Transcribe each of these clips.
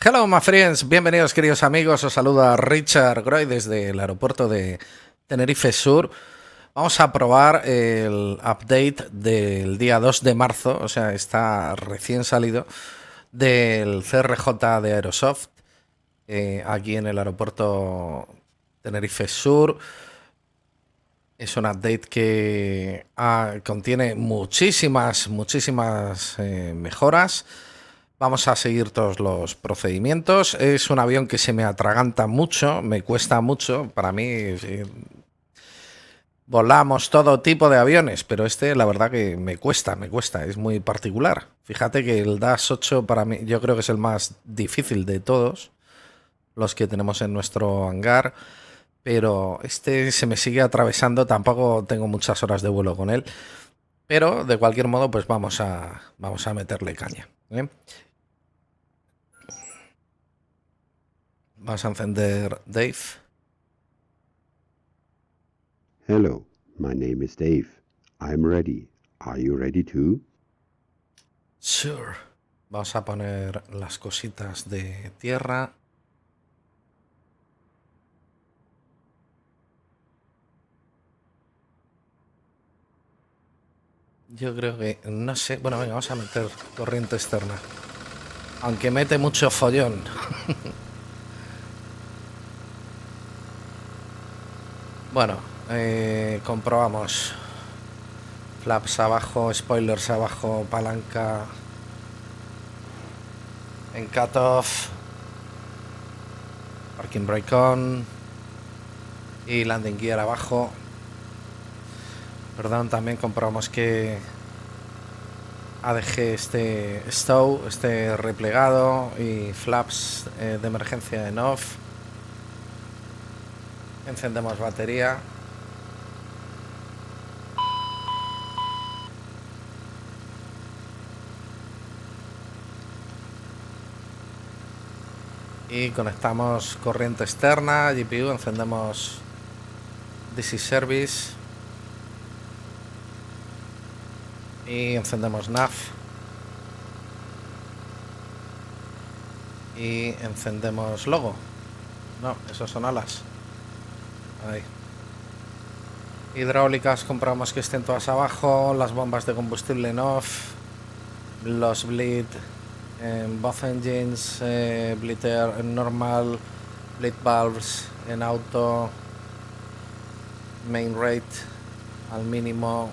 Hello, my friends, bienvenidos queridos amigos, os saluda Richard Groy desde el aeropuerto de Tenerife Sur. Vamos a probar el update del día 2 de marzo, o sea, está recién salido, del CRJ de Aerosoft, aquí en el aeropuerto Tenerife Sur. Es un update que contiene muchísimas mejoras. Vamos a seguir todos los procedimientos. Es un avión que se me atraganta mucho, me cuesta mucho. Para mí volamos todo tipo de aviones, pero este la verdad que me cuesta, es muy particular. Fíjate que el DAS 8 para mí yo creo que es el más difícil de todos los que tenemos en nuestro hangar, pero este se me sigue atravesando, tampoco tengo muchas horas de vuelo con él, pero de cualquier modo pues vamos a meterle caña, ¿eh? Vamos a encender Dave. Hello, my name is Dave. I'm ready. Are you ready too? Sure. Vamos a poner las cositas de tierra. Yo creo que, no sé, bueno, venga, vamos a meter corriente externa. Aunque mete mucho follón. Bueno, comprobamos. Flaps abajo, spoilers abajo, palanca en cutoff, parking brake on y landing gear abajo. Perdón, también comprobamos que ADG esté stow, esté replegado y flaps de emergencia en off. Encendemos batería. Y conectamos corriente externa, GPU, encendemos DC Service y encendemos nav y encendemos logo. No, esos son alas. Ahí. Hidráulicas comprobamos que estén todas abajo, las bombas de combustible en off, los bleed en both engines, bleed air en normal, bleed valves en auto, main rate al mínimo,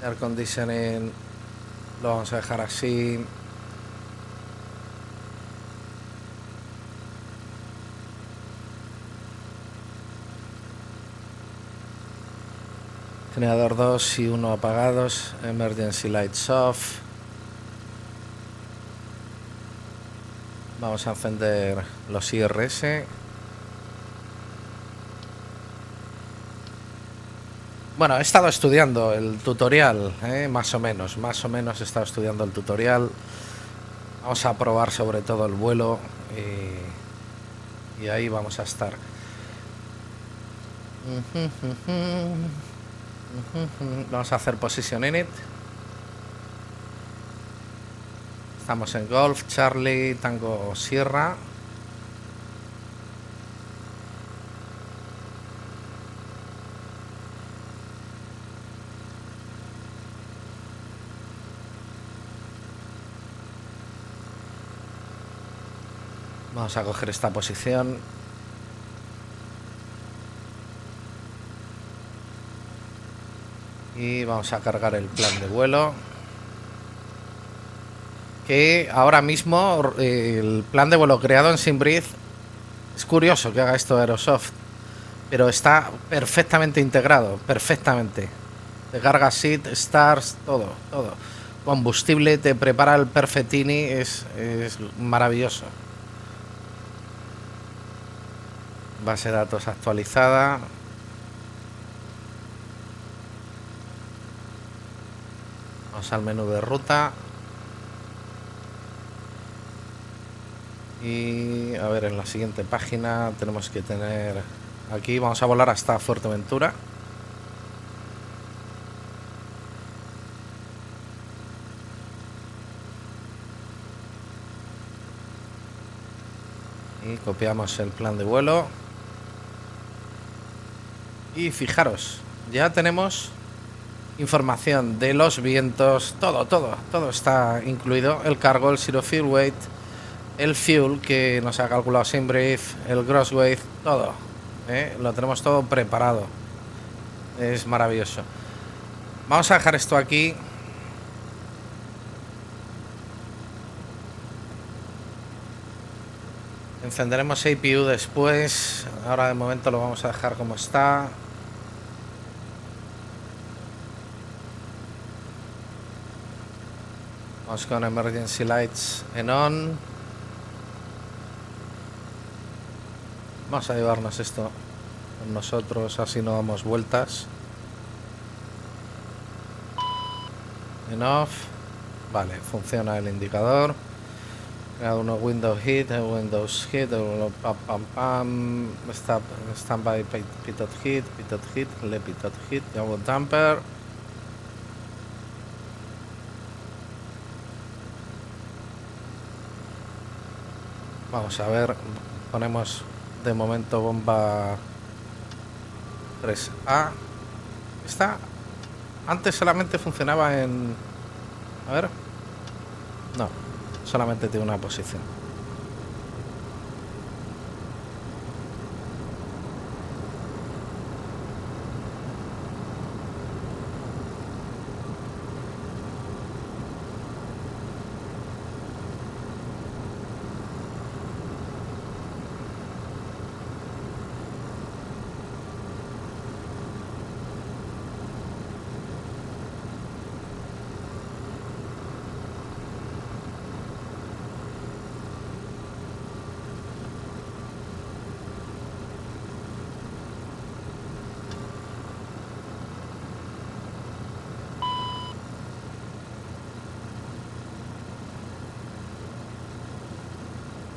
air conditioning lo vamos a dejar así. Generador 2 y 1 apagados, emergency lights off. Vamos a encender los IRS. Bueno, he estado estudiando el tutorial, más o menos he estado estudiando el tutorial. Vamos a probar sobre todo el vuelo y ahí vamos a estar. Vamos a hacer position init. Estamos en Golf, Charlie, Tango, Sierra. Vamos a coger esta posición. Y vamos a cargar el plan de vuelo. Que ahora mismo el plan de vuelo creado en SimBreeze, es curioso que haga esto Aerosoft, pero está perfectamente integrado, perfectamente. Te carga seat, stars, todo. Combustible, te prepara el perfettini, es maravilloso. Base de datos actualizada. Vamos al menú de ruta. Y a ver, en la siguiente página tenemos que tener... Aquí vamos a volar hasta Fuerteventura. Y copiamos el plan de vuelo. Y fijaros, ya tenemos información de los vientos, todo está incluido. El cargo, el zero fuel weight, el fuel que nos ha calculado sin brief, el gross weight, todo. Lo tenemos todo preparado. Es maravilloso. Vamos a dejar esto aquí. Encenderemos APU después. Ahora de momento lo vamos a dejar como está. Vamos con emergency lights en on. Vamos a llevarnos esto con nosotros, así no damos vueltas. En off. Vale, funciona el indicador. Uno Windows hit, Windows hit, pam pam pam, standby pitot hit, le pitot hit, llamo damper. Vamos a ver, ponemos de momento bomba 3A. Esta antes solamente funcionaba en... A ver. No, solamente tiene una posición.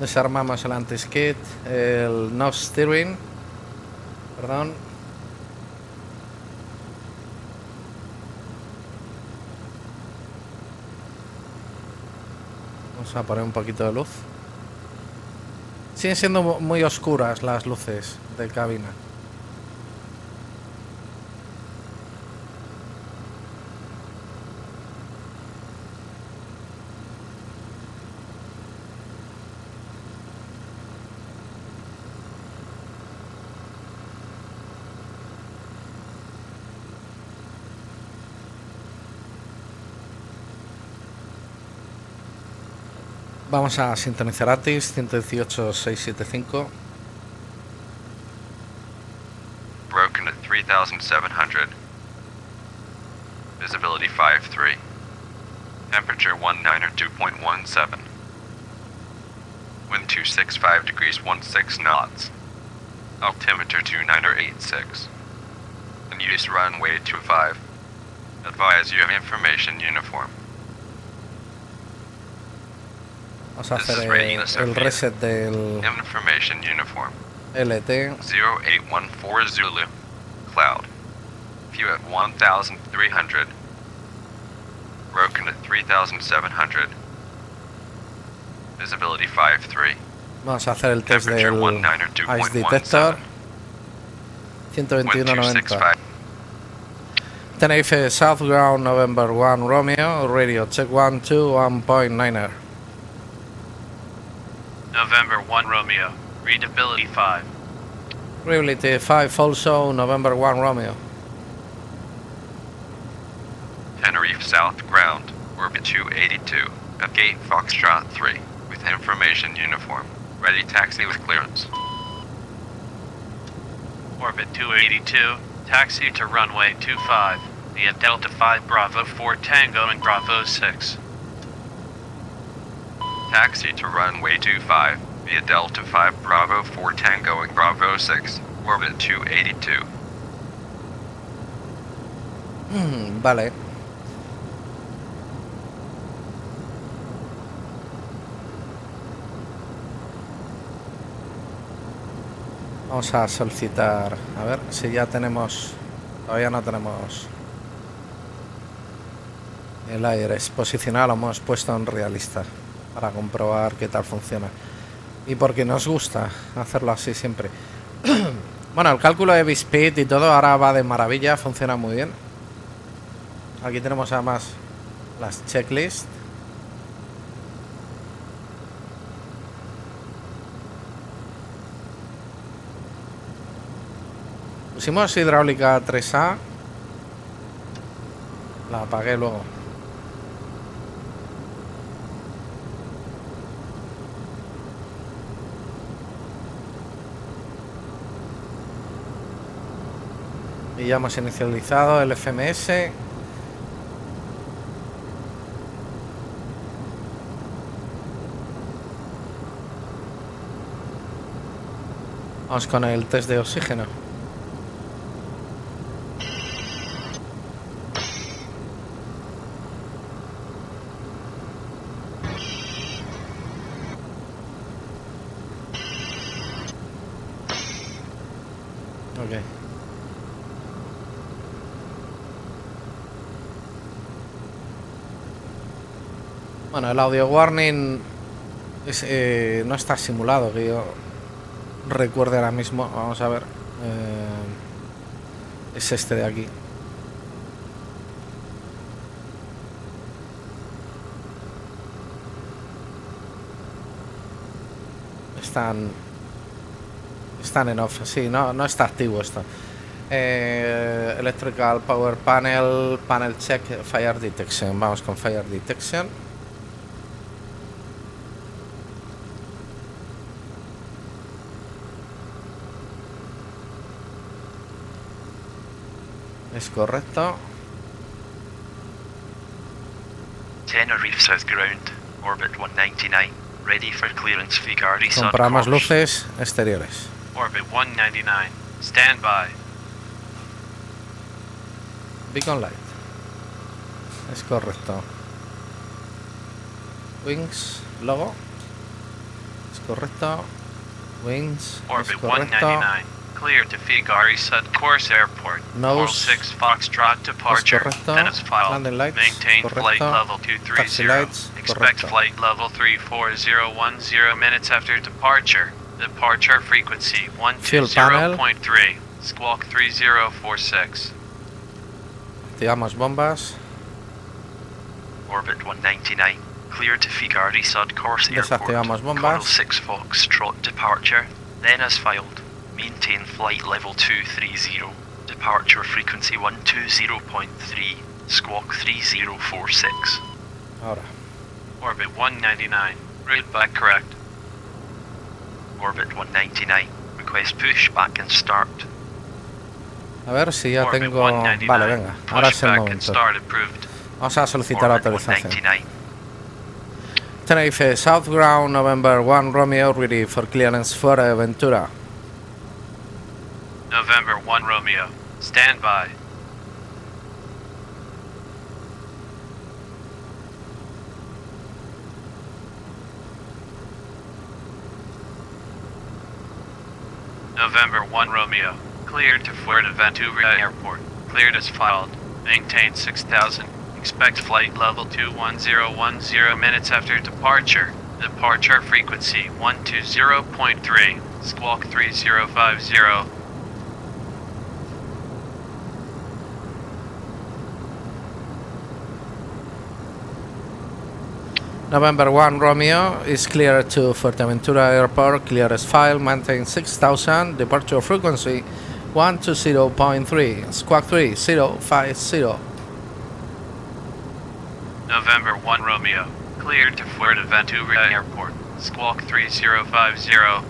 Desarmamos el anti-skid, el nose steering, perdón. Vamos a poner un poquito de luz. Siguen siendo muy oscuras las luces de cabina. Vamos a sintonizar ATIS 118.675. Broken at 3,700. Visibility 5.3. Temperature 192.17. Wind 265 degrees 16 knots. Altimeter 2986. And use runway 25. Advise you have information uniform. Vamos a hacer el reset del Information uniform. LT. 0814 Zulu. Cloud. View at 1,300. Broken at 3,700. Visibility 5.3. Vamos a hacer el test del Ice Detector. 121.90. Tenerife South Ground November 1 Romeo. Radio check 1-2 1.9er. November 1 Romeo. Readability 5. Readability 5 also November 1 Romeo. Tenerife South Ground. Orbit 282. At Gate Foxtrot 3. With information uniform. Ready taxi with clearance. Orbit 282. Taxi to runway 25. Via Delta 5 Bravo 4 Tango and Bravo 6. Taxi to runway 25 via Delta 5 Bravo 4 Tango and Bravo 6, orbit 282. Vale. Vamos a solicitar, a ver si ya tenemos, todavía no tenemos el aire posicionado, lo hemos puesto en realista para comprobar qué tal funciona. Y porque nos gusta hacerlo así siempre. Bueno, el cálculo de V-Speed y todo ahora va de maravilla, funciona muy bien. Aquí tenemos además las checklists. Pusimos hidráulica 3A. La apagué luego. Y ya hemos inicializado el FMS. Vamos con el test de oxígeno. Ok. Bueno, el audio warning es, no está simulado, que yo recuerde ahora mismo. Vamos a ver. Es este de aquí. Están en off, sí, no está activo esto. Electrical Power Panel, Panel Check, Fire Detection. Vamos con Fire Detection. Es correcto. Tenerife South Ground, Orbit 199, ready for clearance for Garfia. Compramos luces exteriores. Orbit 199. Stand by. Beacon Light. Es correcto. Wings, logo. Es correcto. Wings. Orbit Es correcto. 199. Clear to Figari Sud Course Airport. Nose. 6 Foxtrot departure. correcto. Then it's filed. Landing lights. Maintain flight Correcto. level Taxi 230. lights. Expect Correcto. flight level 34010 minutes after departure. Departure frequency Fuel panel. 120.3. Squawk 3046. Activamos bombas. Orbit 199, clear to Figari Sud Course Airport. Desactivamos bombas. Coral 6 Foxtrot departure, then as filed. Maintain flight level 230. Departure frequency 120.3. Squawk 3046. Ahora. Orbit 199. Route back correct. Orbit 199, request push back and start. A ver si ya Orbit tengo... 199. Vale, venga. Ahora es el Pushback and momento. start approved. Vamos a solicitar Orbit autorización. 199. Tenerife South Ground, November 1 Romeo, ready for clearance for Ventura. November 1 Romeo. Stand by. November 1 Romeo. Cleared to Fuerteventura Airport. Cleared as filed. Maintain 6000. Expect flight level 21010 minutes after departure. Departure frequency 120.3. Squawk 3050. November 1 Romeo is cleared to Fuerteventura Airport, clear as file, maintain 6000, departure frequency 120.3, squawk 3050. November 1 Romeo. Cleared to Fuerteventura Airport. Squawk 3050.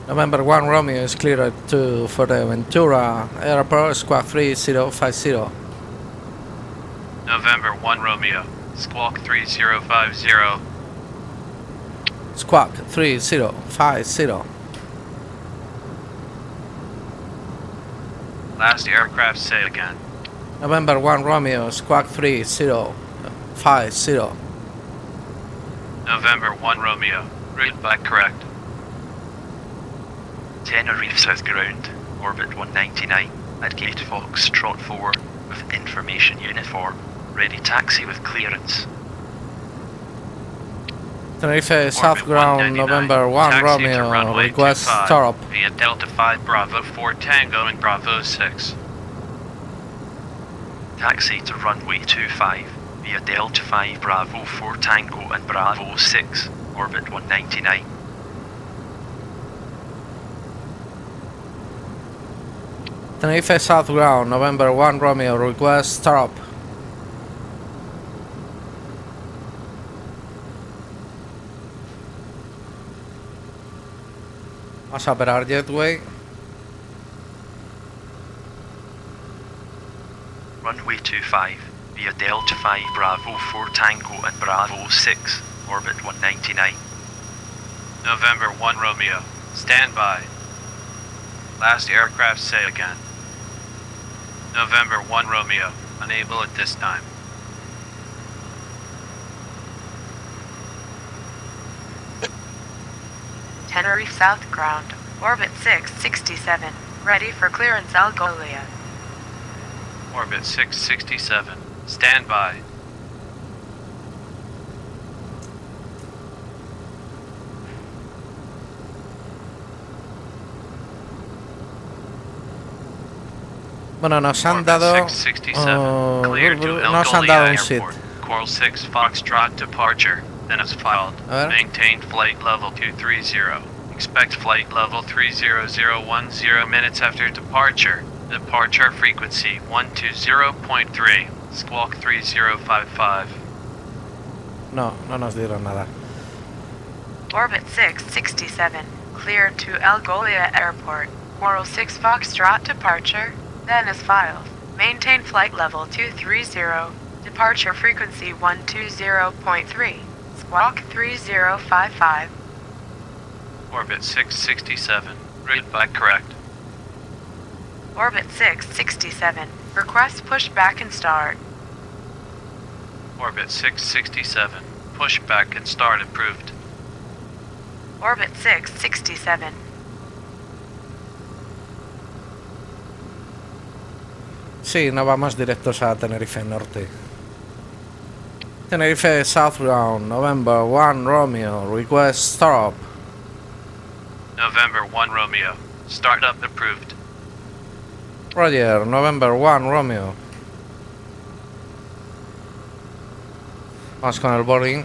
November 1 Romeo is cleared to Fuerteventura Airport, squawk 3050. November 1 Romeo. Squawk 3050. Squawk 3050. Last aircraft say again. November 1 Romeo, squawk 3050. November 1 Romeo. Route back correct. Tenerife South Ground, Orbit 199, at Gate Foxtrot 4, with information uniform. Ready taxi with clearance. Tenerife South Ground, November 1 Romeo, request stop. Via Delta 5 Bravo 4 Tango and Bravo 6. Taxi to runway 25 via Delta 5 Bravo 4 Tango and Bravo 6, orbit 199. Tenerife South Ground, November 1 Romeo, request stop. Vamos a operar Jetway. Runway 25 via Delta 5 Bravo 4 Tango and Bravo 6, orbit 199. November 1 Romeo, stand by. Last aircraft say again. November 1 Romeo, unable at this time. Tenerife South Ground, orbit 667, ready for clearance Algolia. Orbit 667, stand by. Bueno, nos han dado nos han dado un sit. Coral 6 Foxtrot departure, then is filed. Maintain flight level 230. Expect flight level 30010 minutes after departure. Departure frequency 120.3. Squawk 3055. No nos dieron nada. Orbit 667, clear to Algolia Airport. Coral 6 Foxtrot departure, then is filed. Maintain flight level 230. Departure frequency 120.3. Squawk 3055. Orbit 667. Read back correct. Orbit 667. Request pushback and start. Orbit 667. Pushback and start approved. Orbit 667. Sí, no vamos directos a Tenerife Norte. Tenerife Southbound, November 1 Romeo, request stop. November 1 Romeo, startup approved. Roger, November 1 Romeo. Vamos con el boarding.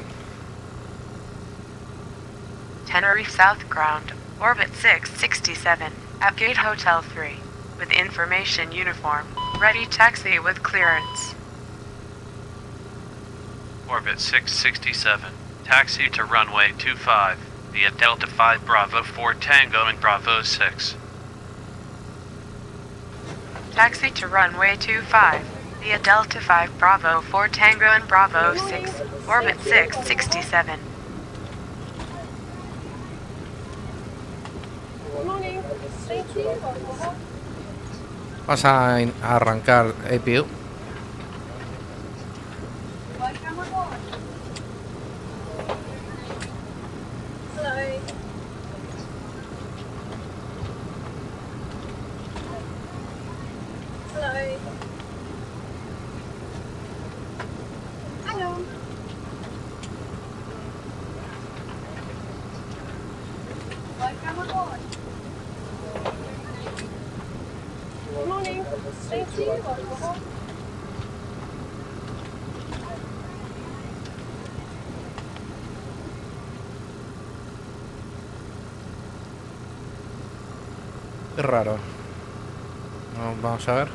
Tenerife South Ground, orbit 667, at Gate Hotel 3, with information uniform, ready taxi with clearance. Orbit 667, taxi to runway 25, via Delta 5 Bravo 4 Tango and Bravo 6. Taxi to runway 25, via Delta 5 Bravo 4 Tango and Bravo 6, orbit 667. Vamos a arrancar APU. Qué raro. Vamos a ver.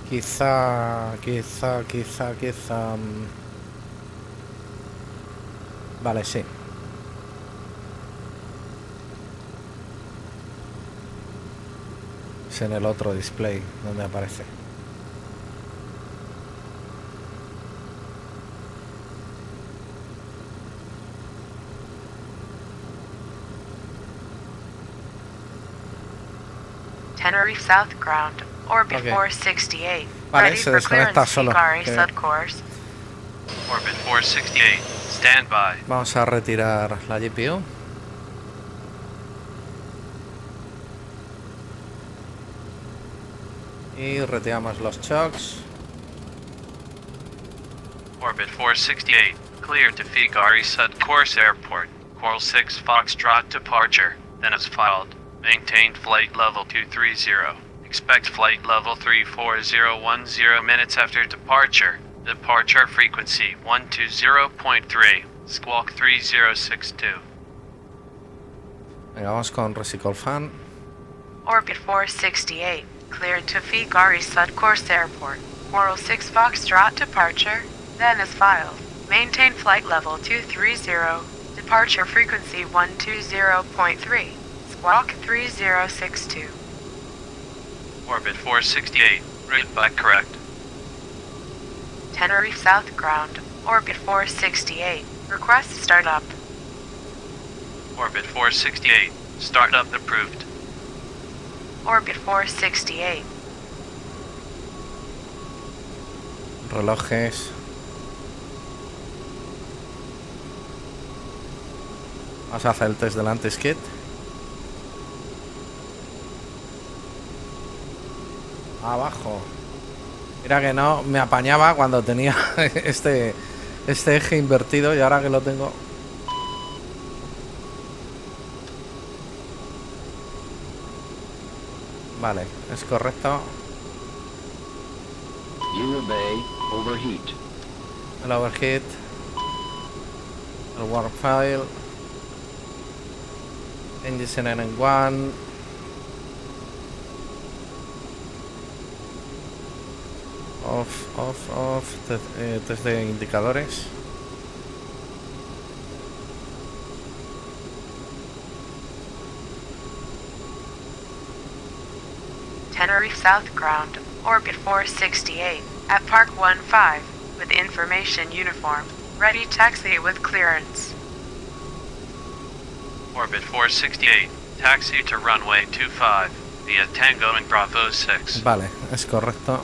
Quizá. Vale, sí. Es en el otro display donde aparece. Tenerife South Ground, orbit 468, vale, ready se for desconecta clearance solo. subcourse. Orbit 468, stand by. Vamos a retirar la GPU. Y retiramos los chocks. Orbit 468, clear to Figari Sud Course Airport. Coral 6 Foxtrot departure, then as filed. Maintained flight level 230. Expect flight level 34010 minutes after departure. Departure frequency 120.3. Squawk 3062. Venga, vamos con Resicle Fan. Orbit 468, cleared to Figari Sud Course Airport. Coral 6 Foxtrot departure, then as filed. Maintain flight level 230. Departure frequency 120.3. Squawk 3062. Orbit 468, route back correct. Tenerife South Ground, Orbit 468. Request startup. Orbit 468, startup approved. Orbit 468. Relojes. Vamos a hacer el test del anti-skid. Abajo. Mira que no me apañaba cuando tenía este eje invertido y ahora que lo tengo. Vale, es correcto. El overheat. El warp file. Engines en N1. Off. Test de indicadores. Tenerife South Ground, Orbit 468, at Park 15, with information uniform. Ready taxi with clearance. Orbit 468, taxi to runway 25, via Tango and Bravo 6. Vale, es correcto.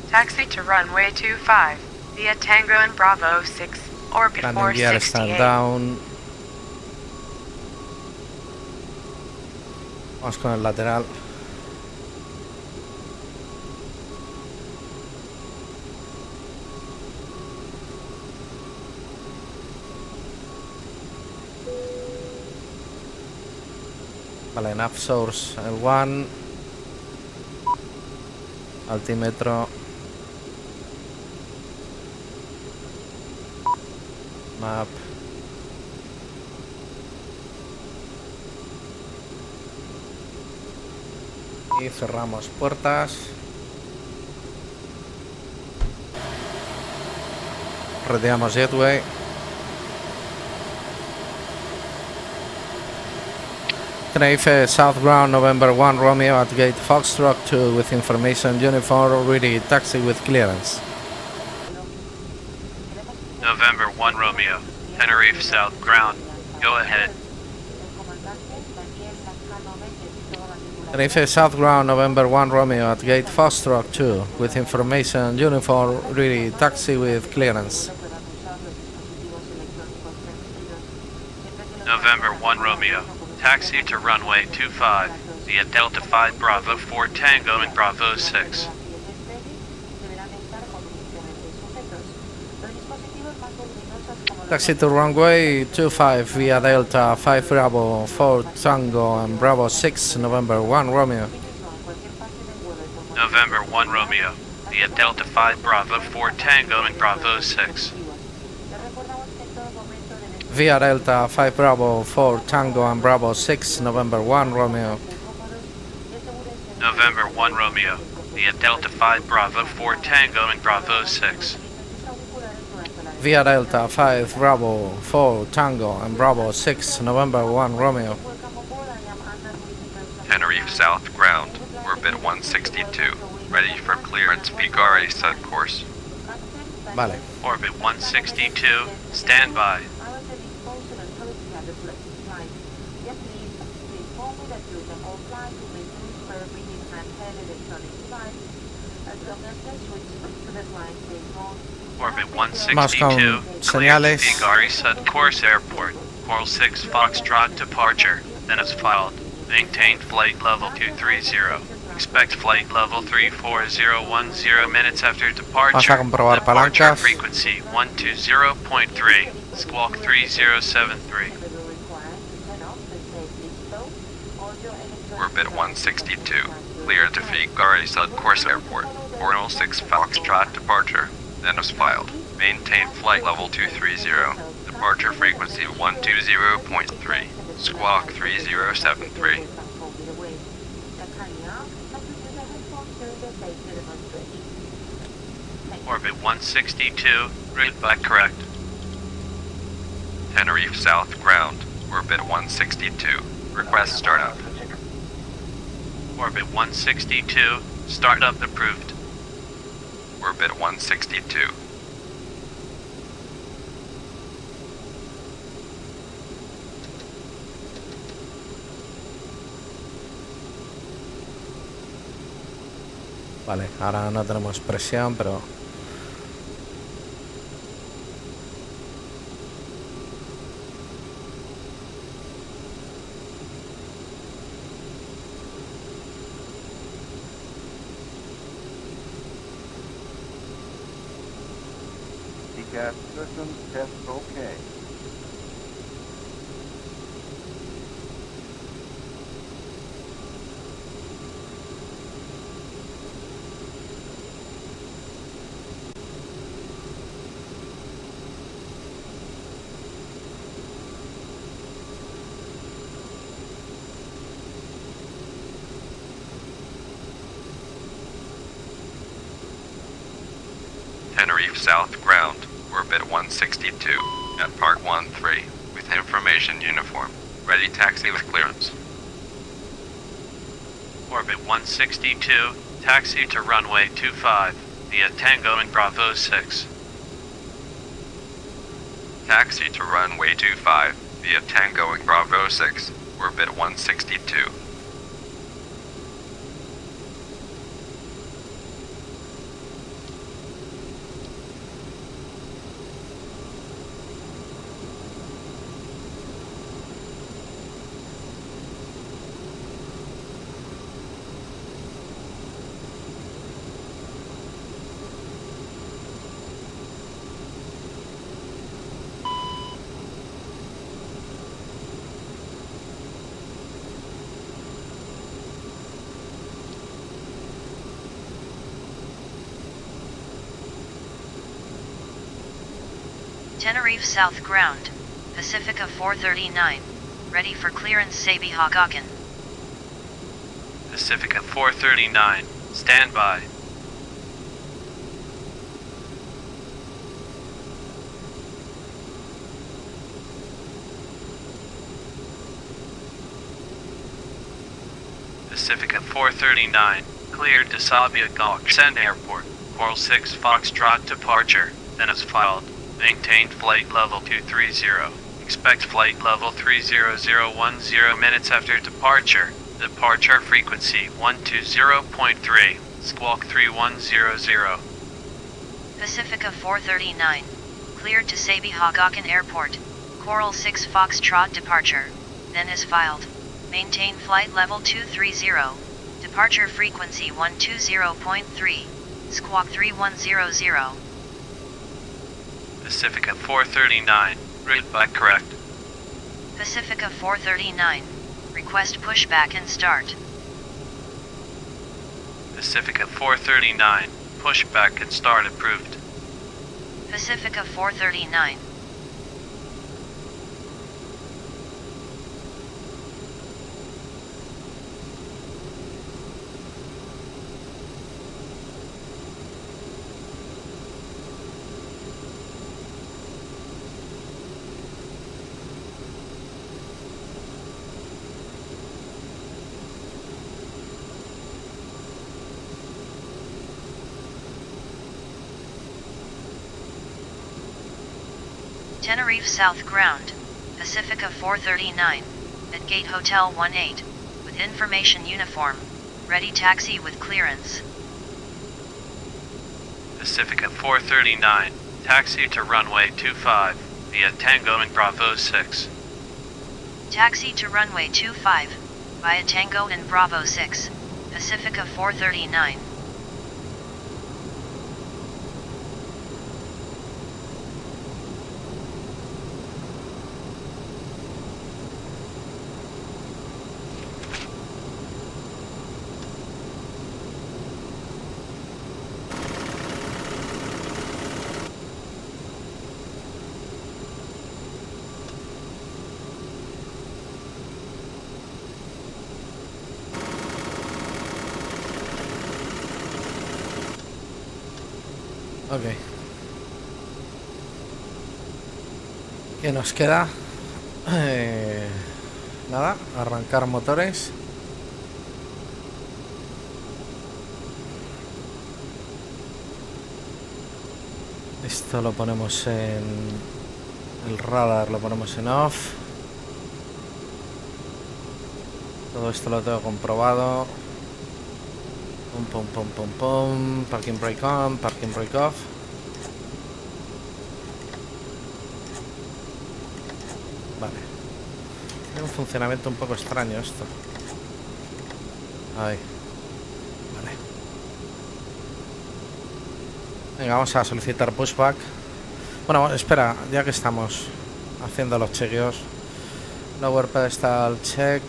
Taxi to runway 25, via Tango and Bravo 6, Orbit Landing gear stand 468. down. Vamos con el lateral. Vale, nav source L1. Altímetro. Map. Y cerramos puertas. Retiramos jetway. Tenerife South Ground, November 1 Romeo at gate Foxtrot 2 with information uniform, ready taxi with clearance. November 1 Romeo, Tenerife South Ground, go ahead. Tenerife South Ground, November 1 Romeo at gate Foxtrot 2 with information uniform, ready taxi with clearance. November 1 Romeo, taxi to runway 25, via Delta 5 Bravo 4 Tango and Bravo 6. Taxi to runway 25 via Delta 5 Bravo 4 Tango and Bravo 6, November 1 Romeo. November 1 Romeo, via Delta 5 Bravo 4 Tango and Bravo 6. Via Delta 5 Bravo 4 Tango and Bravo 6, November 1 Romeo. November 1 Romeo, via Delta 5 Bravo 4 Tango and Bravo 6. Via Delta 5 Bravo 4 Tango and Bravo 6, November 1 Romeo. Tenerife South Ground, Orbit 162, ready for clearance Figari Sud course. Vale. Orbit 162, standby. Orbit 162, clear to Figari Sud Course Airport, Coral 6 Foxtrot departure, then as filed. Maintained flight level 230. Expect flight level 34010 minutes after departure. Vamos a comprobar Departure palancas. frequency 120.3. Squawk 3073. Orbit 162. Clear to Figueres Course Airport. 406 Foxtrot departure. Then as filed. Maintain flight level 230. Departure frequency 120.3. Squawk 3073. Orbit 162, route by correct. Tenerife South ground. Orbit 162. Request startup. Orbit 162, startup approved. Orbit 162. Vale, ahora no tenemos presión, pero... Gas system test okay. Tenerife South ground. Orbit 162 at Park 13 with information uniform. Ready taxi with clearance. Orbit 162, taxi to runway 25 via Tango and Bravo 6. Taxi to runway 25 via Tango and Bravo 6. Orbit 162. Tenerife South ground, Pacifica 439, ready for clearance Sabi Hagakan. Pacifica 439, standby. Pacifica 439, cleared to Sabia Galksen Airport, Coral 6 Foxtrot departure, then as filed. Maintained flight level 230. Expect flight level 30010 minutes after departure. Departure frequency 120.3. Squawk 3100. Pacifica 439, cleared to Sabi Hagakan Airport, Coral 6 Foxtrot departure, then as filed. Maintain flight level 230. Departure frequency 120.3. Squawk 3100. Pacifica 439, route by correct. Pacifica 439, request pushback and start. Pacifica 439, pushback and start approved. Pacifica 439. Tenerife South ground, Pacifica 439, at Gate Hotel 18, with information uniform, ready taxi with clearance. Pacifica 439, taxi to runway 25, via Tango and Bravo 6. Taxi to runway 25, via Tango and Bravo 6, Pacifica 439. Ok. ¿Qué nos queda? Nada, arrancar motores. Esto lo ponemos en el radar, lo ponemos en off. Todo esto lo tengo comprobado. Pum, pum, pum, pum, pum. Parking brake on, parking brake off. Vale. Tiene un funcionamiento un poco extraño esto. Ahí. Vale. Venga, vamos a solicitar pushback. Bueno, espera, ya que estamos haciendo los chequeos. Lower pedestal check.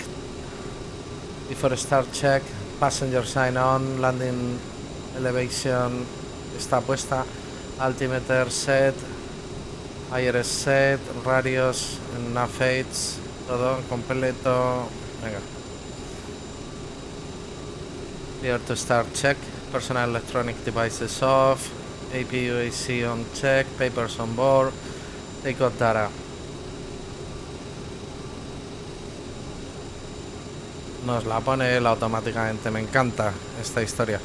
Before start check. Passenger sign on. Landing elevation está puesta. Altimeter set. Air set. Radios. Envshade. Todo completo. Venga. Clear to start check. Personal electronic devices off. APUAC on check. Papers on board. Takeoff data. Nos la pone él automáticamente. Me encanta esta historia.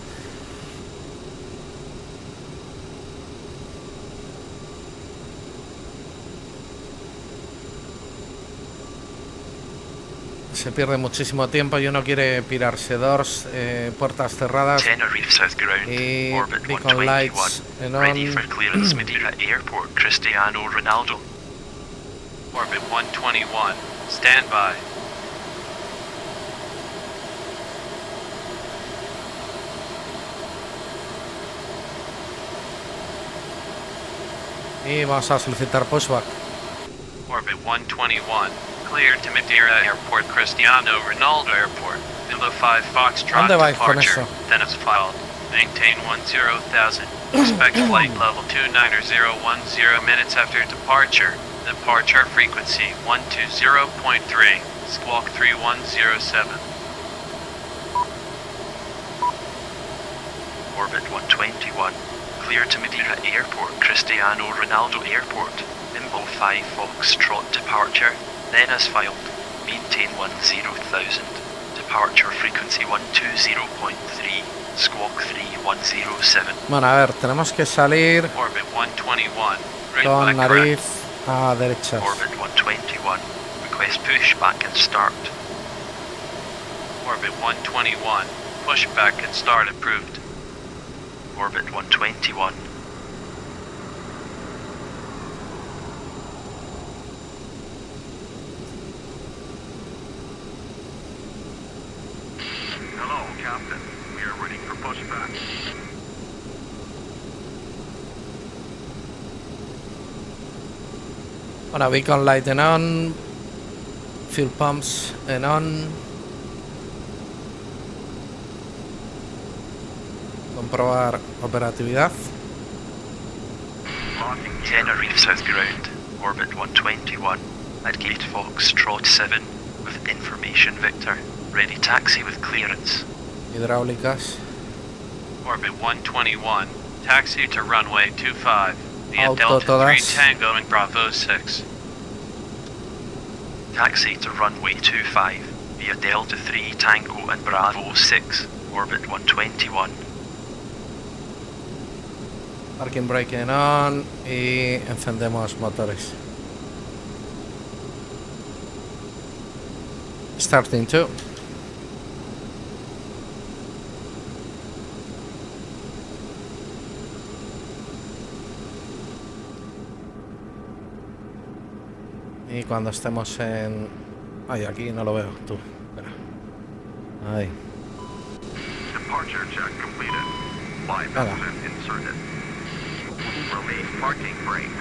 Se pierde muchísimo tiempo y uno quiere pirarse. Doors, puertas cerradas y beacon lights en on. Ready for clearance, Madeira Airport, Cristiano Ronaldo. Orbit 121, stand by. Y vamos a solicitar pushback. Orbit 121, cleared to Madeira Airport, Cristiano Ronaldo Airport. Kilo 5 Foxtrot departure, then is filed. Maintain 10,000. Expect flight level 29010 minutes after departure. Departure frequency 120.3, squawk 3107. Orbit 121, clear to Madeira Airport, Cristiano Ronaldo Airport. Info 5 Foxtrot departure, then as filed. Maintain 10,000. Departure frequency 120.3, squawk 3107. Bueno, a ver, tenemos que salir Orbit 121, right con back nariz correct. a derechas. Orbit 121, request pushback and start. Orbit 121, pushback and start approved. Orbit 121. Hello, Captain. We are ready for pushback. Bueno, beacon light en on. Fuel pumps en on. Comprobar operatividad. Tenerife South Ground, Orbit 121, at Gate Foxtrot 7, with information Victor. Ready taxi with clearance. Hidráulicas. Orbit 121, taxi to runway 25, via Auto Delta 3 todas. Tango and Bravo 6. Taxi to runway 25, via Delta 3 Tango and Bravo 6, Orbit 121. Parking brake en on. Y encendemos motores. Starting to. Y cuando estemos en... Ay, aquí no lo veo, tú. Espera. Ahí. Departure check completed. Flight Nada. option inserted. Release parking brakes.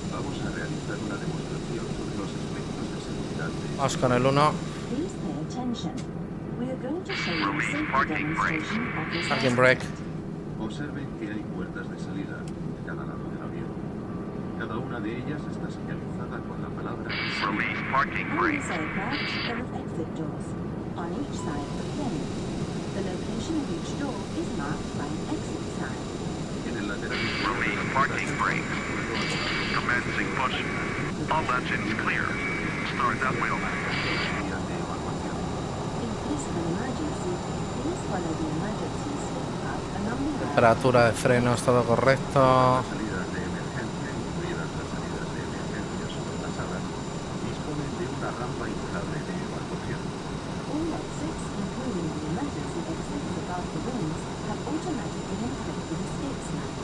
Vamos a realizar una demostración sobre los aspectos de seguridad de Vamos con el 1. Please pay attention. We are going to show you a Release safety parking demonstration of this Parking aspect. brake. Observen que hay puertas de salida de cada lado del avión. Cada una de ellas está señalizada con la palabra salida. Release parking On brakes. this aircraft, there are exit doors on each side of the plane. The location of each door is marked by an exit sign. En el lateral Release parking brakes. Commencing push. All engines clear. Start that wheel. In case of an emergency, please follow the emergency escape path along the aisle. Temperatura de frenos, todo correcto. salidas de emergencia, incluidas las salidas de emergencia sobrepasadas, disponen de una rampa inflable de evacuación. All exits, including the emergency exits above the wings, have automatically inflated escape signs.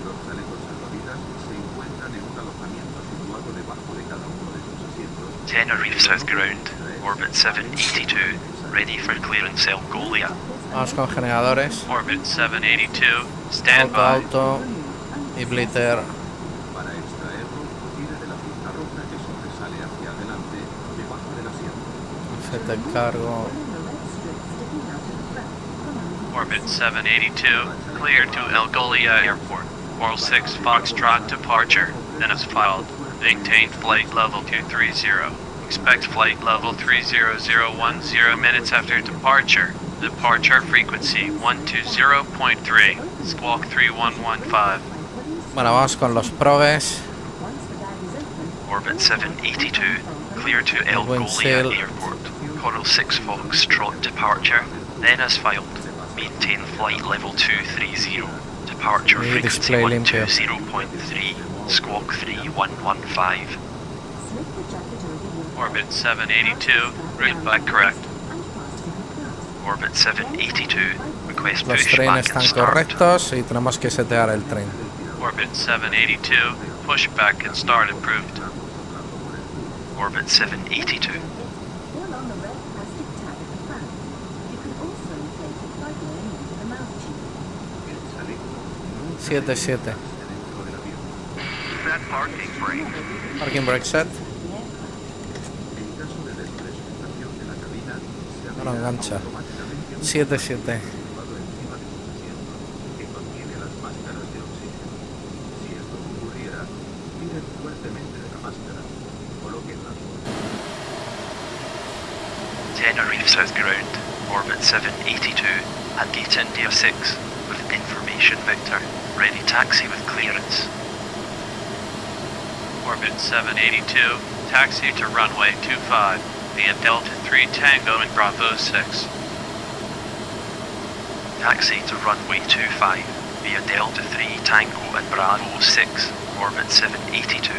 Los chalecos salvavidas se encuentran en un alojamiento situado debajo de cada uno de sus asientos. Tenerife South Ground, orbit 782, ready for clearance Algolia. Vamos con generadores. Orbit 782, stand Auto, by. auto. Y blitter. Para extraerlo, tire de la cinta roja que sobresale hacia adelante debajo del asiento. Fete cargo. Orbit 782, clear to Algolia Airport. 406 Foxtrot departure, then as filed. Maintain flight level 230. Expect flight level 30010 minutes after departure. Departure frequency 120.3, squawk 3115. Bueno, vamos con los probes. Orbit 782, clear to Algolia Windshield. Airport. 406 Foxtrot departure, then as filed. Maintain flight level 230. Departure Y frequency display limpio. 120.3, squawk 3115. Orbit 782, read back correct. Orbit 782, request Los push trenes back están and start. correctos y tenemos que setear el tren. Orbit 782, push back and start approved. Orbit 782. Pull on the red plastic tag at the front. You can also inflate the plug line into the mouth tube. El chaleco nunca 7-7. dentro del avión. Set parking brakes. Parking brake set. En caso de despresurización de la cabina, se No lo abrirá engancha. automáticamente un 7-7. situado encima de sus asientos que contiene las máscaras de oxígeno. Si esto ocurriera, tiren fuertemente de la máscara, colóquenla. Tenerife South Ground, orbit 782, at gate India 6, with information Victor, ready taxi with clearance. Orbit 782, taxi to runway 25, via Delta 3 Tango and Bravo 6. Taxi to runway 25, via Delta 3 Tango and Bravo 6, orbit 782.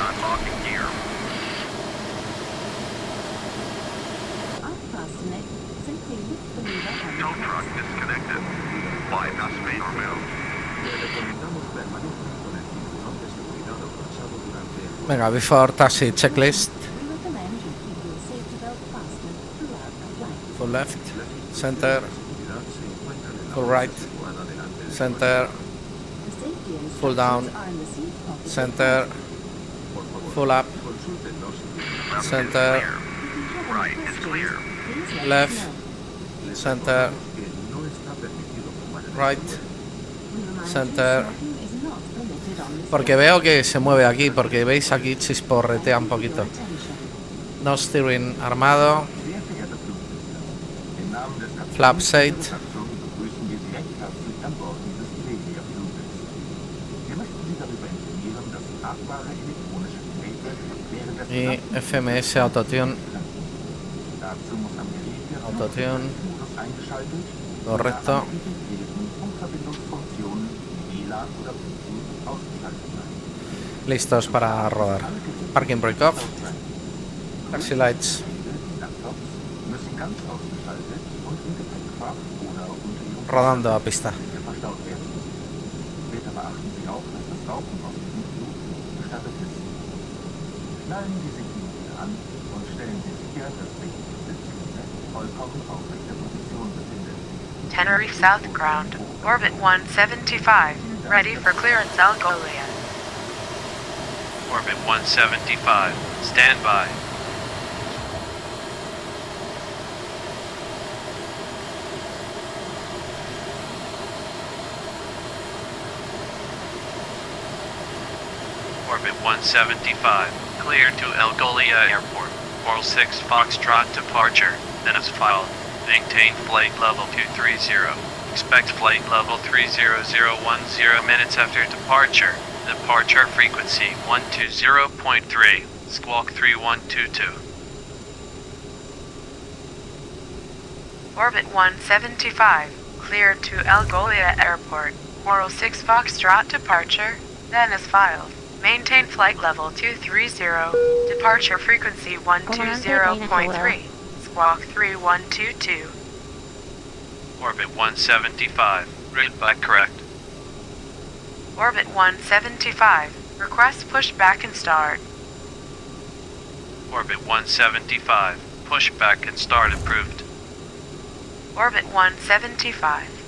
Unlocking gear. Unfasten it. Simply lift the lever on the Tow truck disconnected. Bypass main move. Le recomendamos permanezcan con el cinturón de seguridad abrochado durante el vuelo. Venga, V4 taxi checklist. We recommend you keep your safety belt fastened throughout the flight. Full left. Center. Seguridad se encuentran en la Full parte right. situada delante del Center. The safety Full down. instructions are in the seat pocket. Center. Por favor, Full up. consúltenlos. Left Center. is clear. Right is clear. Please let Left. us know. Les Center. recordamos que no está permitido fumar en el Right. vuelo. We remind Center. you smoking is not permitted on this Porque veo que se mueve aquí, porque veis aquí chisporretea un poquito. attention. No steering armado. Flap side. Y FMS Autotune. Autotune. Correcto. Listos para rodar. Parking brake off. Taxi lights. Rodando a pista. an und stellen Sie sicher, dass sich die Stützlinie vollkommen aufrechter Position befindet. Tenerife South ground, orbit 175, ready for clearance Algolia. Orbit 175, stand by. Orbit 175, clear to Algolia Airport, 406 Foxtrot departure, then as filed. Maintain flight level 230. Expect flight level 30010 minutes after departure. Departure frequency 120.3, squawk 3122. Orbit 175, clear to Algolia Airport, 406 Foxtrot departure, then as filed. Maintain flight level 230, departure frequency 120.3, squawk 3122. Orbit 175, read back correct. Orbit 175, request push back and start. Orbit 175, push back and start approved. Orbit 175.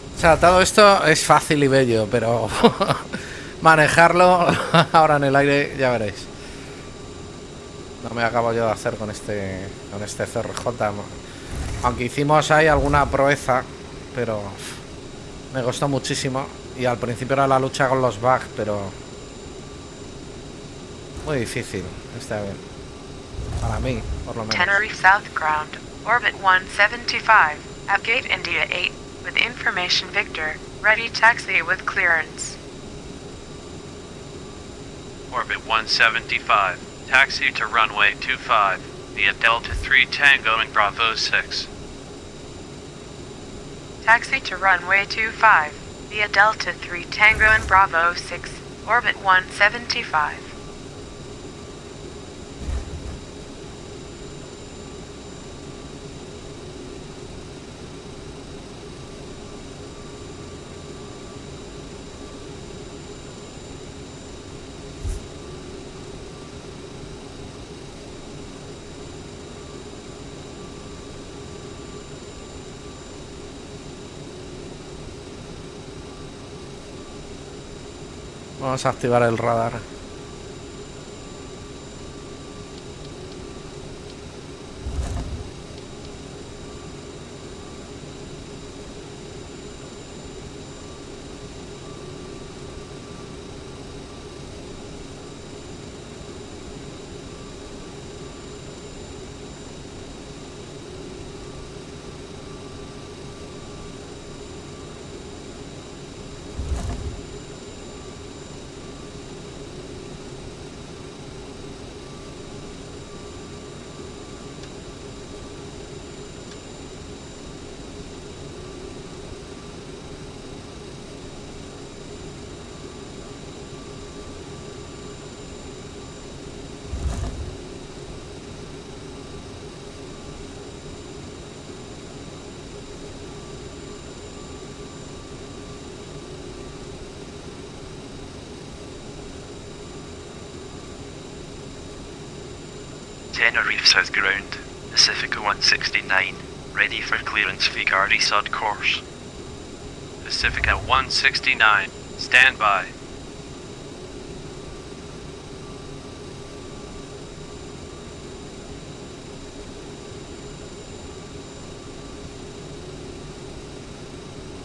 O sea, todo esto es fácil y bello, pero manejarlo ahora en el aire ya veréis. No me acabo yo de hacer con este CRJ. Aunque hicimos ahí alguna proeza, pero me costó muchísimo. Y al principio era la lucha con los bugs, pero muy difícil este avión. Para mí, por lo menos. Tenerife South ground, orbit 175, at gate India 8. With information Victor, ready taxi with clearance. Orbit 175, taxi to runway 25, via Delta 3 Tango and Bravo 6. Taxi to runway 25, via Delta 3 Tango and Bravo 6, orbit 175. Vamos a activar el radar. Tenerife South ground, Pacifica 169, ready for clearance Figari Sud course. Pacifica 169, stand by.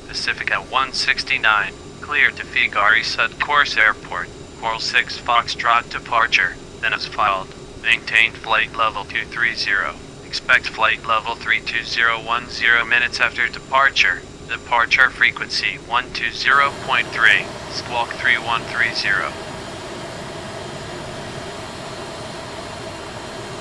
Pacifica 169, clear to Figari Sud course airport, 406 Foxtrot departure, then as filed. Maintain flight level 230. Expect flight level 32010 minutes after departure. Departure frequency 120.3, squawk 3130.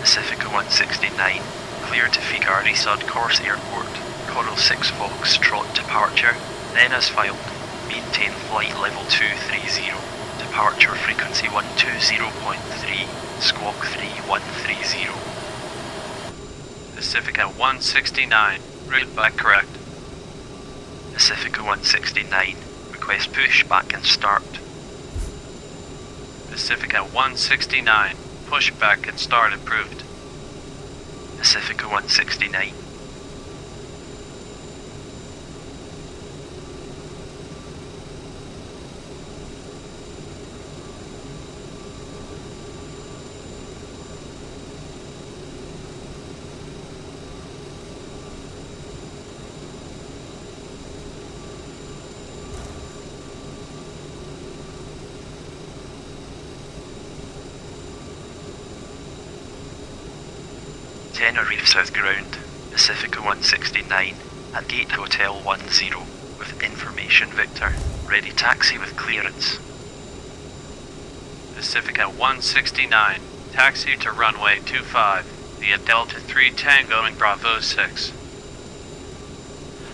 Pacifica 169, clear to Figari Sud course airport, Coral 6 Foxtrot departure, then as filed. Maintain flight level 230. departure frequency 120.3, squawk 3130. Pacifica 169, route back correct. Pacifica 169, request push back and start. Pacifica 169, push back and start approved. Pacifica 169. Tenerife South Ground, Pacifica 169, at Gate Hotel 10, with information Victor. Ready taxi with clearance. Pacifica 169, taxi to runway 25, via Delta 3 Tango and Bravo 6.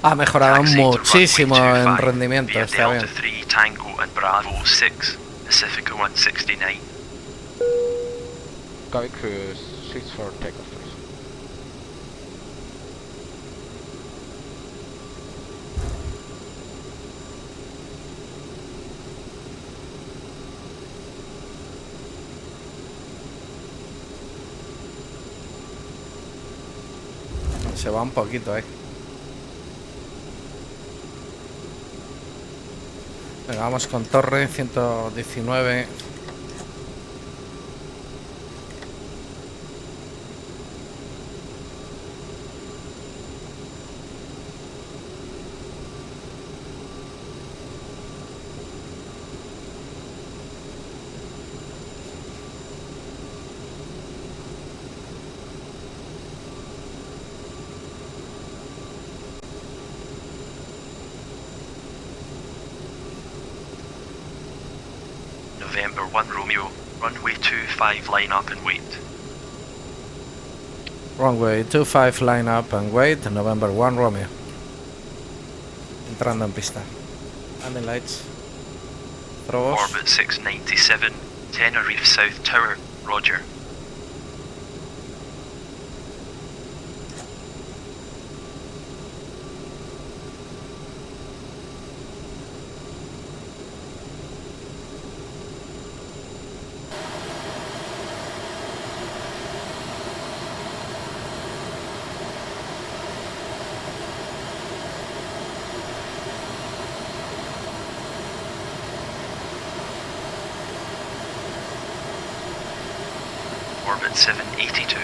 Ha mejorado Taxi to muchísimo runway en 25, rendimiento, via está bien. Delta 3 Tango and Bravo 6, Pacifica 169. Sky Cruise 6 for takeoff. Se va un poquito, Venga, vamos con torre 119. November 1 Romeo, runway 25 line up and wait. Runway 25 line up and wait. November 1 Romeo. Entrando en pista. Landing lights. Throwers. Orbit 697, Tenerife South Tower, roger. Orbit 782.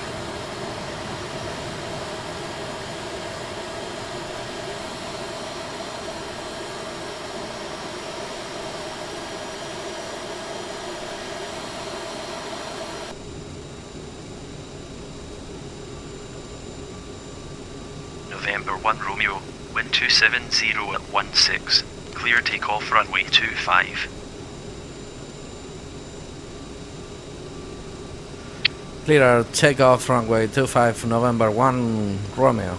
November 1 Romeo, wind 270 at 16, clear takeoff runway 25. Clear takeoff runway 25 November 1 Romeo.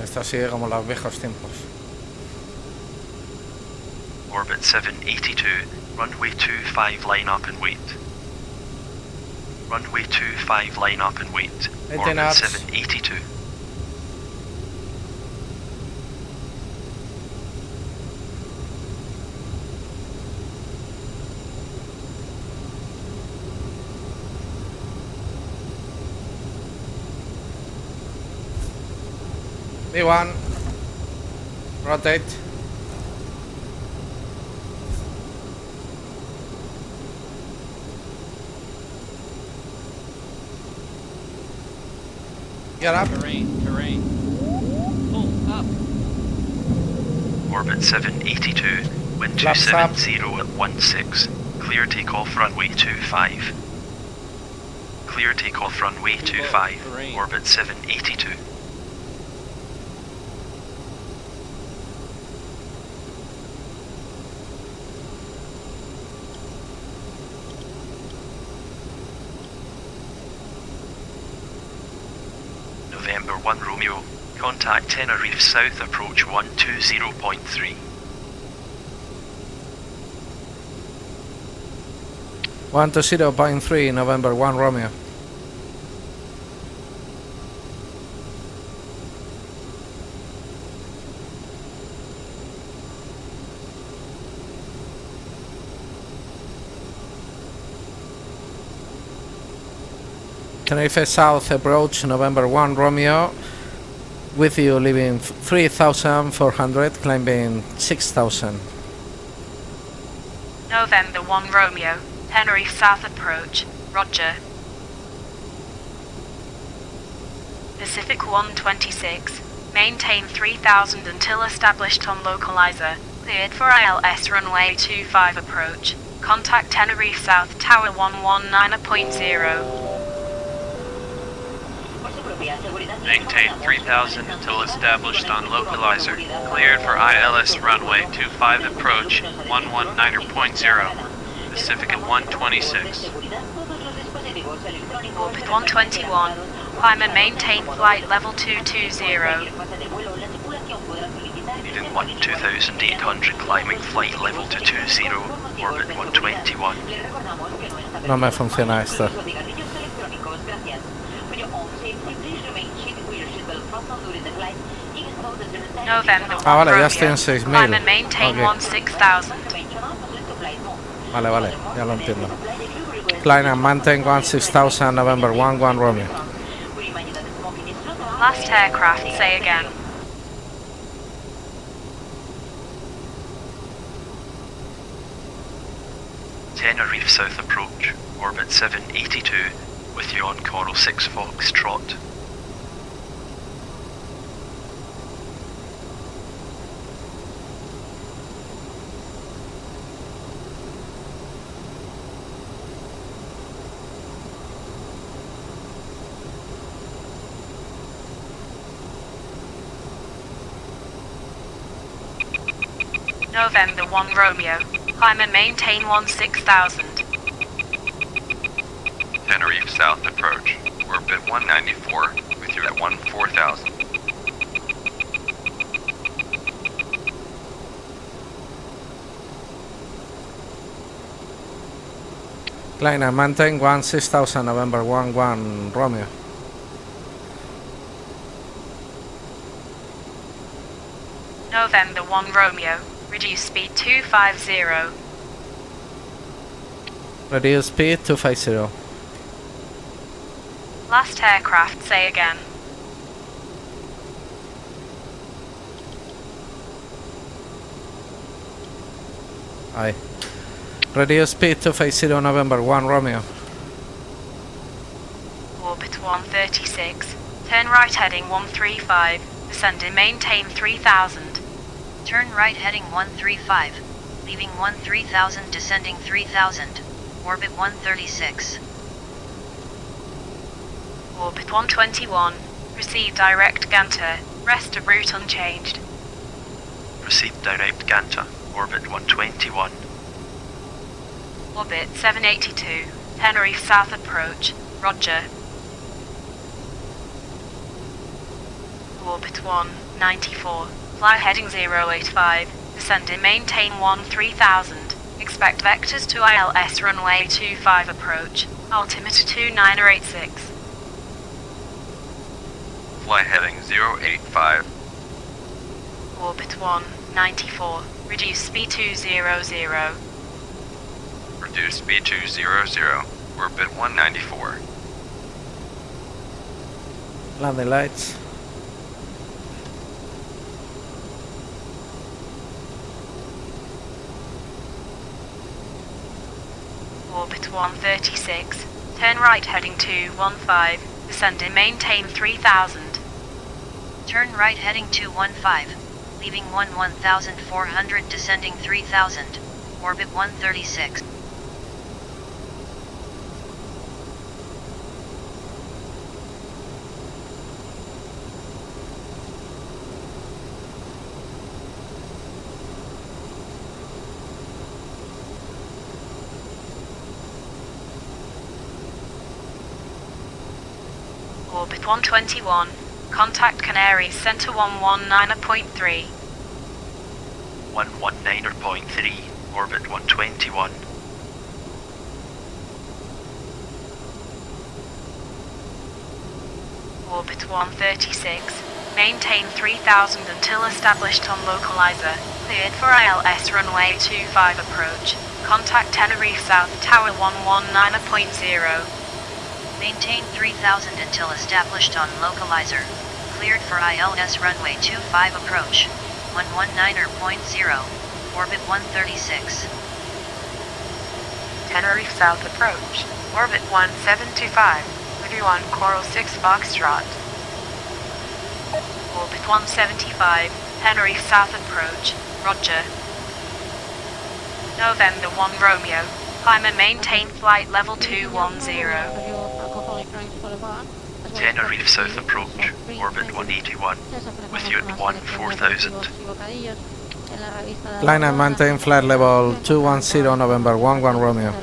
Esto sigue como los viejos tiempos. Orbit 782, runway 25 line up and wait. Runway 25 line up and wait. 18 Orbit knots. 782. V1. Rotate. Get up. Terrain. Pull up. Orbit 782, wind Flaps up. 270 at 16, clear takeoff runway 25. Clear takeoff runway 25, orbit 782. November 1 Romeo, contact Tenerife South approach 120.3. 120.3, November 1 Romeo. Tenerife South approach, November 1 Romeo. With you leaving 3,400, climbing 6,000. November 1 Romeo, Tenerife South approach, roger. Pacific 126, maintain 3000 until established on localizer, cleared for ILS runway 25 approach, contact Tenerife South Tower 119.0. Maintain 3000 until established on localizer. Cleared for ILS runway 25 approach 119.0. Pacific at 126. Orbit 121. Climb and maintain flight level 220. Leading 12,800, climbing flight level 220, orbit 121. No me funciona esto. November 1 Vale, ya Romeo. estoy en 6.000. Climb and maintain Ok. 16,000. Vale, ya lo entiendo. Climb and maintain 16,000, November 1 Romeo. Last aircraft, say again. Tenerife South approach, orbit 782, with you on Coral 6 Foxtrot. November 1 Romeo. Climb and maintain 16,000. Tenerife South approach, orbit 194, with you at 14,000. Climb and maintain 16,000, November 1 Romeo. November 1 Romeo. Reduce speed 250. Reduce speed 250. Last aircraft, say again. Aye. Reduce speed 250, November 1 Romeo. Orbit 136. Turn right heading 135. Descend and maintain 3000. Turn right heading 135, leaving 13,000, descending 3000, orbit 136. Orbit 121. Proceed direct Ganta. Rest of route unchanged. Proceed direct Ganta, orbit 121. Orbit 782. Tenerife South approach, roger. Orbit 194. Fly heading 085. Descend and maintain 3000. Expect vectors to ILS runway 25 approach. Altimeter 2986. Fly heading 085. Orbit 194. Reduce speed 200. Reduce speed 200. Orbit 194. Landing lights. Orbit 136. Turn right heading 215. Descend and maintain 3000. Turn right heading 215, leaving 11,400, descending 3000, orbit 136. Orbit 121. Contact Canary Center 119.3. 119.3, orbit 121. Orbit 136. Maintain 3000 until established on localizer. Cleared for ILS runway 25 approach. Contact Tenerife South Tower 119.0. Maintain 3000 until established on localizer. Cleared for ILS runway 25 approach. 119.0. Orbit 136. Tenerife South approach. Orbit 1725. With you on Coral 6 Foxtrot. Orbit 175. Tenerife South approach. Roger. November 1 Romeo. Climb and maintain flight level 210. Tenerife South approach, orbit 181, with you at 4000. Line and maintain flight level 210 November 11 Romeo.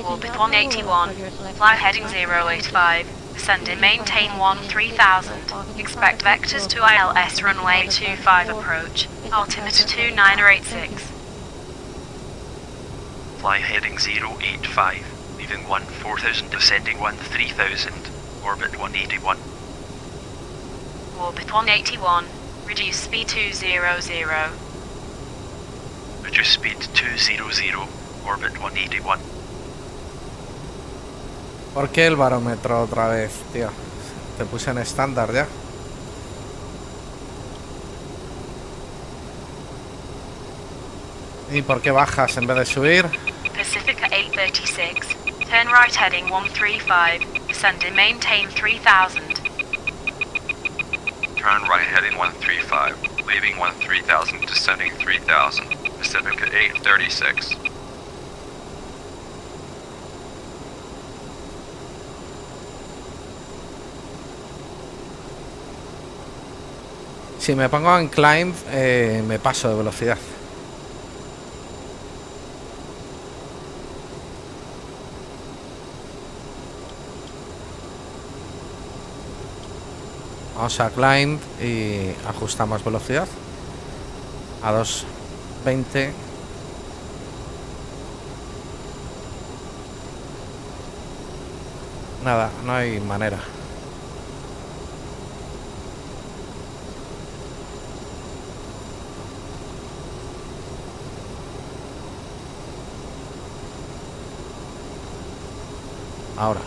Orbit 181, fly heading 085, descend and maintain 3000, expect vectors to ILS runway 25 approach, altimeter 2986. Fly heading 085, leaving 4000, descending 3000, orbit 181. Orbit 181, reduce speed 200. Reduce speed 200, orbit 181. ¿Por qué el barómetro otra vez, tío? Te puse en estándar ya. ¿Y por qué bajas en vez de subir? Pacifica 836, turn right heading 135, descend and maintain 3000. Turn right heading 135, leaving 13,000, descending 3,000, Pacifica 836. Si me pongo en climb, me paso de velocidad. Vamos a climb y ajustamos velocidad a 220. Nada, no hay manera. Ahora.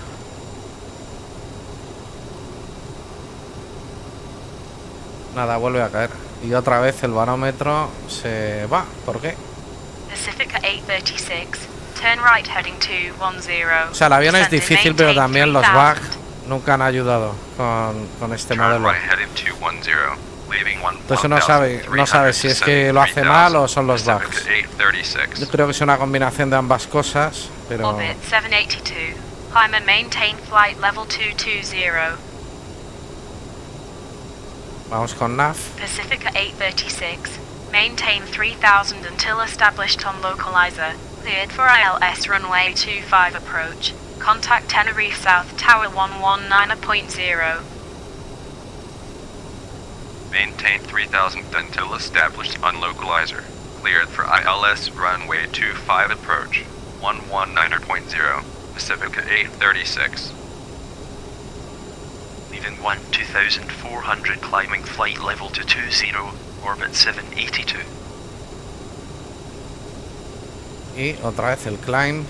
Nada, vuelve a caer. Y otra vez el barómetro se va. ¿Por qué? Pacifica 836, turn right heading 210. O sea, el avión es difícil, pero también los bugs nunca han ayudado con este modelo. Entonces no sabe si es que lo hace mal o son los bugs. Yo creo que es una combinación de ambas cosas, pero... Orbit 782, climb and maintain flight level 220. Vamos con nav. Pacifica 836, maintain 3000 until established on localizer, cleared for ILS runway 25 approach, contact Tenerife South Tower 119.0. Maintain 3000 until established on localizer, cleared for ILS runway 25 approach, 119.0, Pacifica 836. Leaving 2400, climbing flight level to 20, orbit 782. Y otra vez el climb.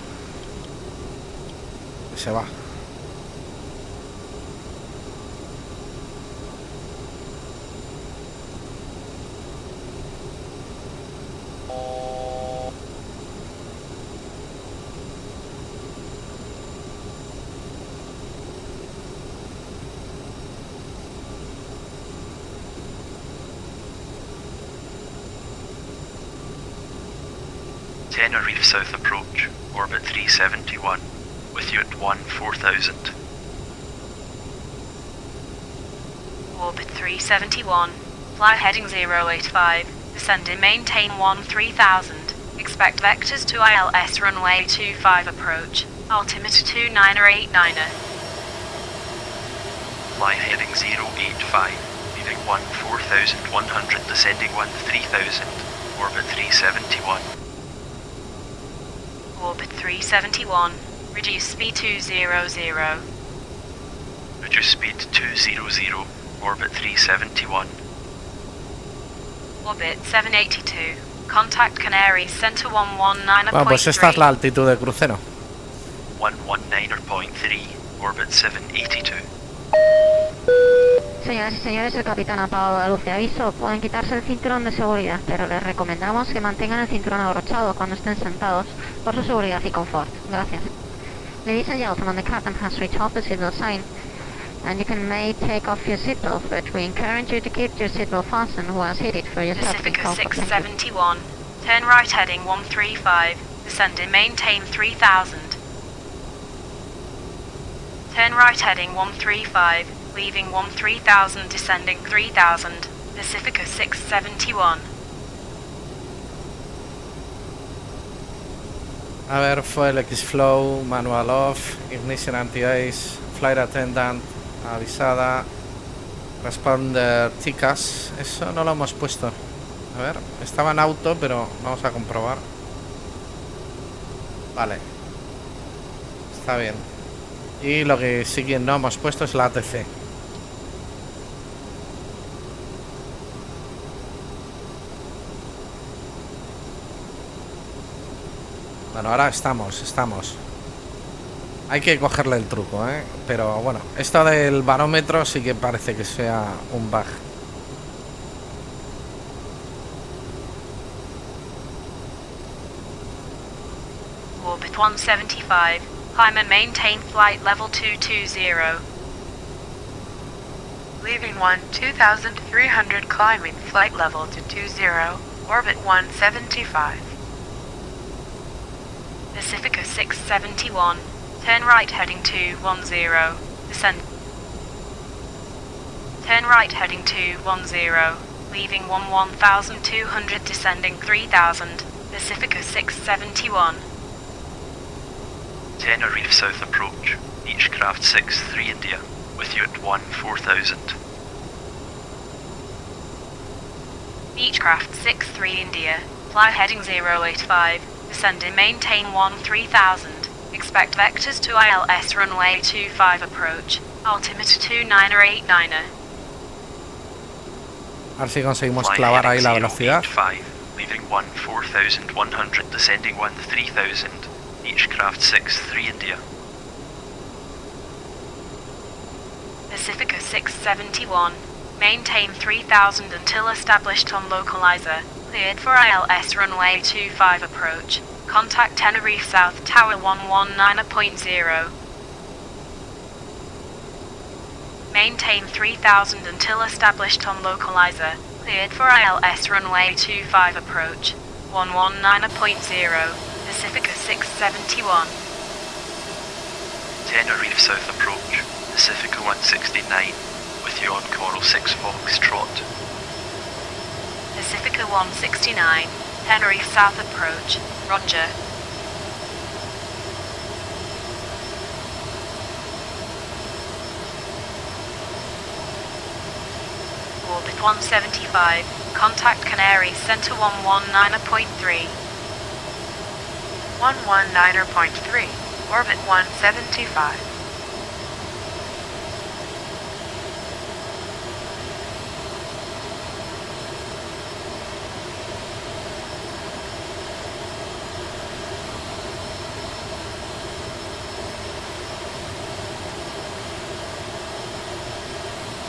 Y se va. Tenerife South approach, orbit 371, with you at 4000. Orbit 371, fly heading 085, descend and maintain 3000, expect vectors to ILS runway 25 approach, Altimeter 2989er. Fly heading 085, leaving 14,100, descending 13,000, orbit 371. Orbit 371. Reduce speed 200. Reduce speed 200, orbit 371. Orbit 782. Contact Canary Center 119.3. Bueno, pues esta es la altitud de crucero. 119.3, orbit 782. Señoras y señores, el capitán ha apagado la luz de aviso. Pueden quitarse el cinturón de seguridad, pero les recomendamos que mantengan el cinturón abrochado cuando estén sentados por su seguridad y confort. Gracias. Ladies and gentlemen, the captain has switched off the seatbelt sign, and you may take off your seatbelt, but we encourage you to keep your seatbelt fastened while seated for your safety. Pacifica 671. Turn right heading 135. Descend and maintain 3000. Turn right heading 135. Leaving 13,000, descending 3000. Pacifica 671. A ver, fuel X-Flow, manual off, ignition anti-ice, flight attendant, avisada, responder chicas. Eso no lo hemos puesto. A ver, estaba en auto, pero vamos a comprobar. Vale. Está bien. Y lo que sí que no hemos puesto es la ATC. Bueno, ahora estamos. Hay que cogerle el truco, ¿eh? Pero bueno, esto del barómetro sí que parece que sea un bug. Orbit 175. Climb and maintain flight level 220. Leaving 2,300, climbing flight level to 20. Orbit 175. Pacifica 671. Turn right heading 210. Descend. Turn right heading 210. Leaving 1,200, descending 3000. Pacifica 671. Tenerife South approach. Beechcraft 63 India. With you at 14,000. Beechcraft 63 India. Fly heading 085. Descend and maintain 13,000. Expect vectors to ILS runway 25 approach. Altimeter 2989er. A ver si conseguimos clavar ahí la velocidad. Leaving 14,100, descending 13,000. Beechcraft 63 India. Pacifica 671. Maintain 3000 until established on localizer. Cleared for ILS runway 25 approach. Contact Tenerife South Tower 119.0. Maintain 3000 until established on localizer. Cleared for ILS runway 25 approach. 119.0. Pacifica 671. Tenerife South approach. Pacifica 169. With you on Coral 6 Foxtrot. Pacifica 169. Tenerife South approach. Roger. Orbit 175. Contact Canary Center 119.3. 119.3. Orbit 175.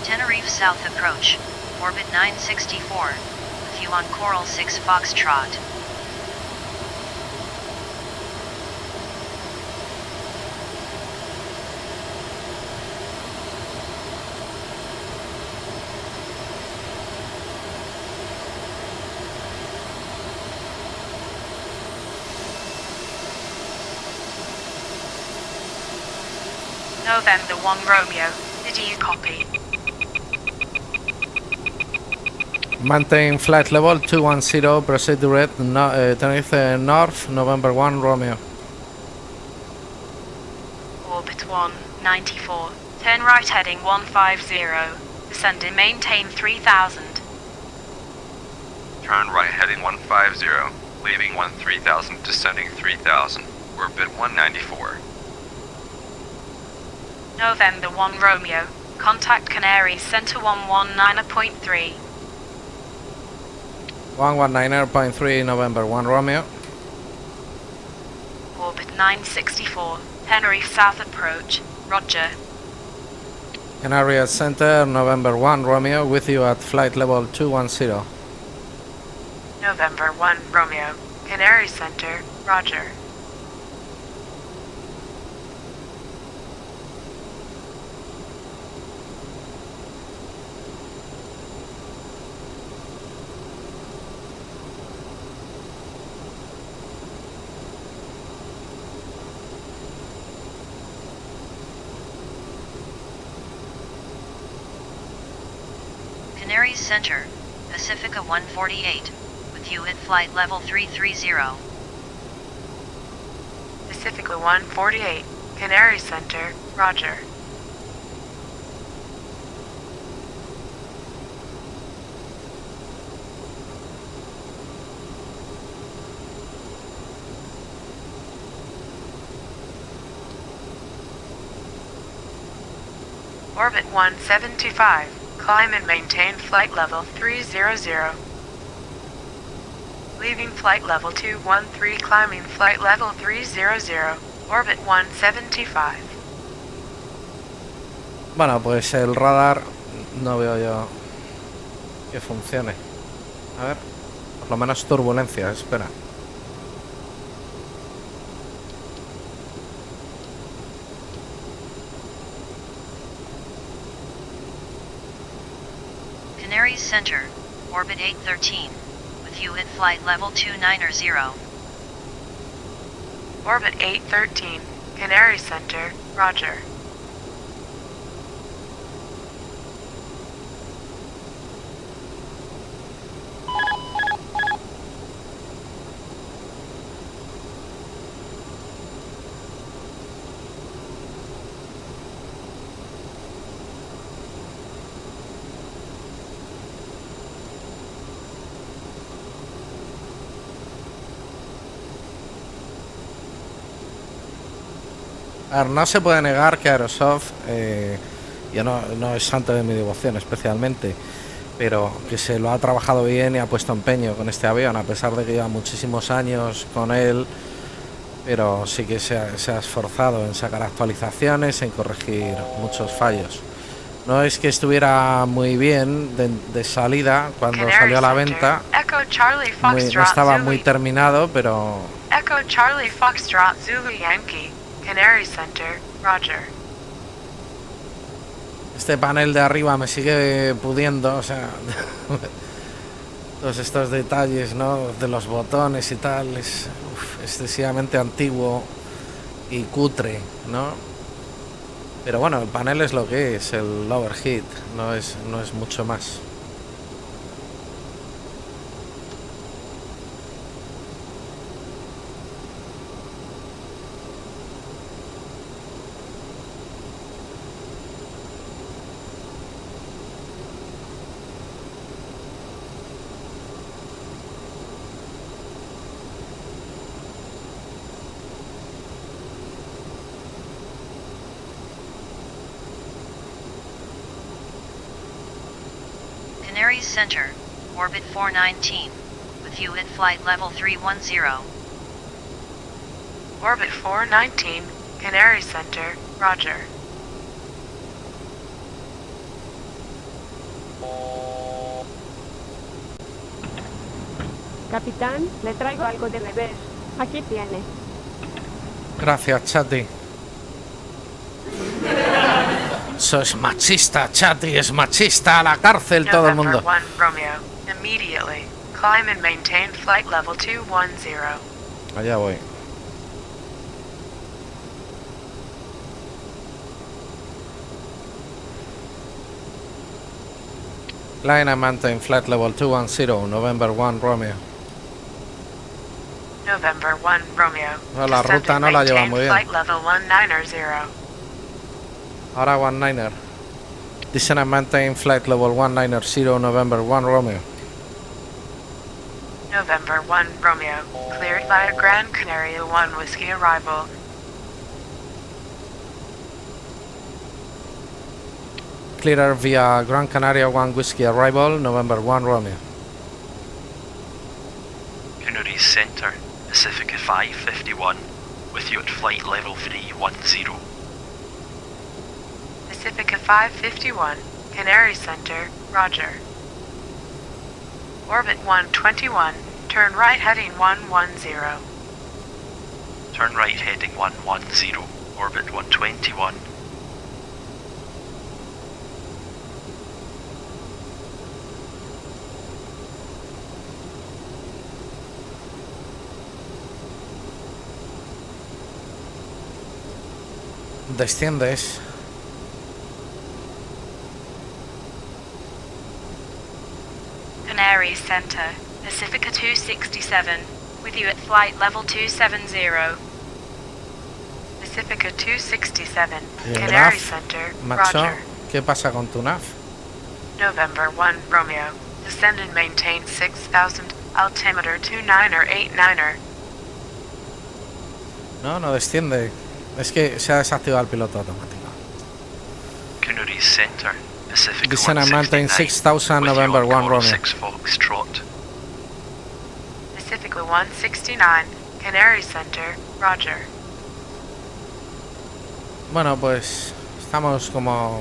Tenerife South approach, orbit 964, with you on Coral 6 Foxtrot. November 1 Romeo, did you copy? Maintain flight level 210, proceed direct, Tenerife North, November 1 Romeo. 194. Turn right heading 150. Descend and maintain 3000. Turn right heading 150, leaving 3000, descending 3000. Orbit 194. November 1 Romeo. Contact Canaries Center 119.3. 119.3 November 1 Romeo. Orbit 964. Tenerife South approach. Roger. Canarias Center, November 1 Romeo, with you at flight level 210. November 1 Romeo. Canary Center. Roger. Canaries Center, Pacifica 148, with you at flight level 330. Pacifica 148. Canary Center. Roger. Orbit 175. Climb and maintain flight level 300. Leaving flight level 213, climbing flight level 300. Orbit 175. Bueno, pues el radar no veo yo que funcione. A ver, por lo menos turbulencia, espera. Canaries Center, orbit 813, with you at flight level 290. Orbit 813. Canary Center. Roger. A ver, no se puede negar que Aerosoft, yo no es santo de mi devoción especialmente, pero que se lo ha trabajado bien y ha puesto empeño con este avión, a pesar de que lleva muchísimos años con él, pero sí que se ha esforzado en sacar actualizaciones, en corregir muchos fallos. No es que estuviera muy bien de salida cuando salió a la venta, no estaba muy terminado, pero... Echo Charlie Foxtrot Zulu Yankee. Canary Center. Roger. Este panel de arriba me sigue pudiendo, o sea, todos estos detalles, ¿no? De los botones y tal, es excesivamente antiguo y cutre, ¿no? Pero bueno, el panel es lo que es, el overheat, no es mucho más. Canaries Center, orbit 419, with you at flight level 310. Orbit 419, Canary Center. Roger. Capitán, le traigo algo de beber. Aquí tiene. Gracias, Chati. Eso es machista, Chati, es machista. A la cárcel todo el mundo. November 1 Romeo. Immediately. Climb and maintain flight level 210. Allá voy. Line and maintain flight level 210, November 1 Romeo. November 1 Romeo. No, la ruta no la lleva muy bien. Flight level 190. Ahora 19er. Descend and maintain flight level 190 November 1 Romeo. November 1 Romeo. Cleared via Gran Canaria 1 Whiskey arrival. Clear via Gran Canaria 1 Whiskey arrival, November 1 Romeo. Canaries Centre, Pacifica 551, with you at flight level 310. Pacifica 551, Canary Center, Roger. Orbit 121, turn right heading 110. Turn right heading 110, orbit 121. Desciendes. Canary Center, Pacifica 267, with you at flight level 270. Pacifica 267, Canary Center, Macho, Roger. ¿qué pasa con tu nav? November 1 Romeo, descend and maintain 6000, altimeter 29er 89er. No, no desciende. Es que se ha desactivado el piloto automático. Canaries Centre, Pacifica Descend and maintain 6000 November 1 Romeo. 6 Foxtrot. Pacifica 169, Canary Center, Roger. Bueno, pues estamos como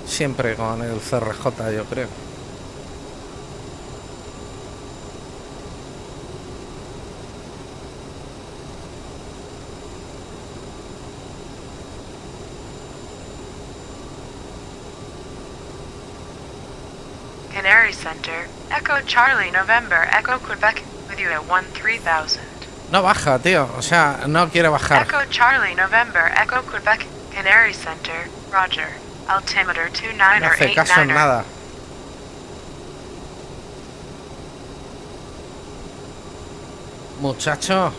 siempre con el CRJ, yo creo. Canary Center, Echo Charlie November, Echo Quebec, with you at 13000. No baja, tío. O sea, no quiere bajar. Echo Charlie November, Echo Quebec, Canary Center, Roger. Altimeter 29er No hace caso en 89er. nada. Muchacho.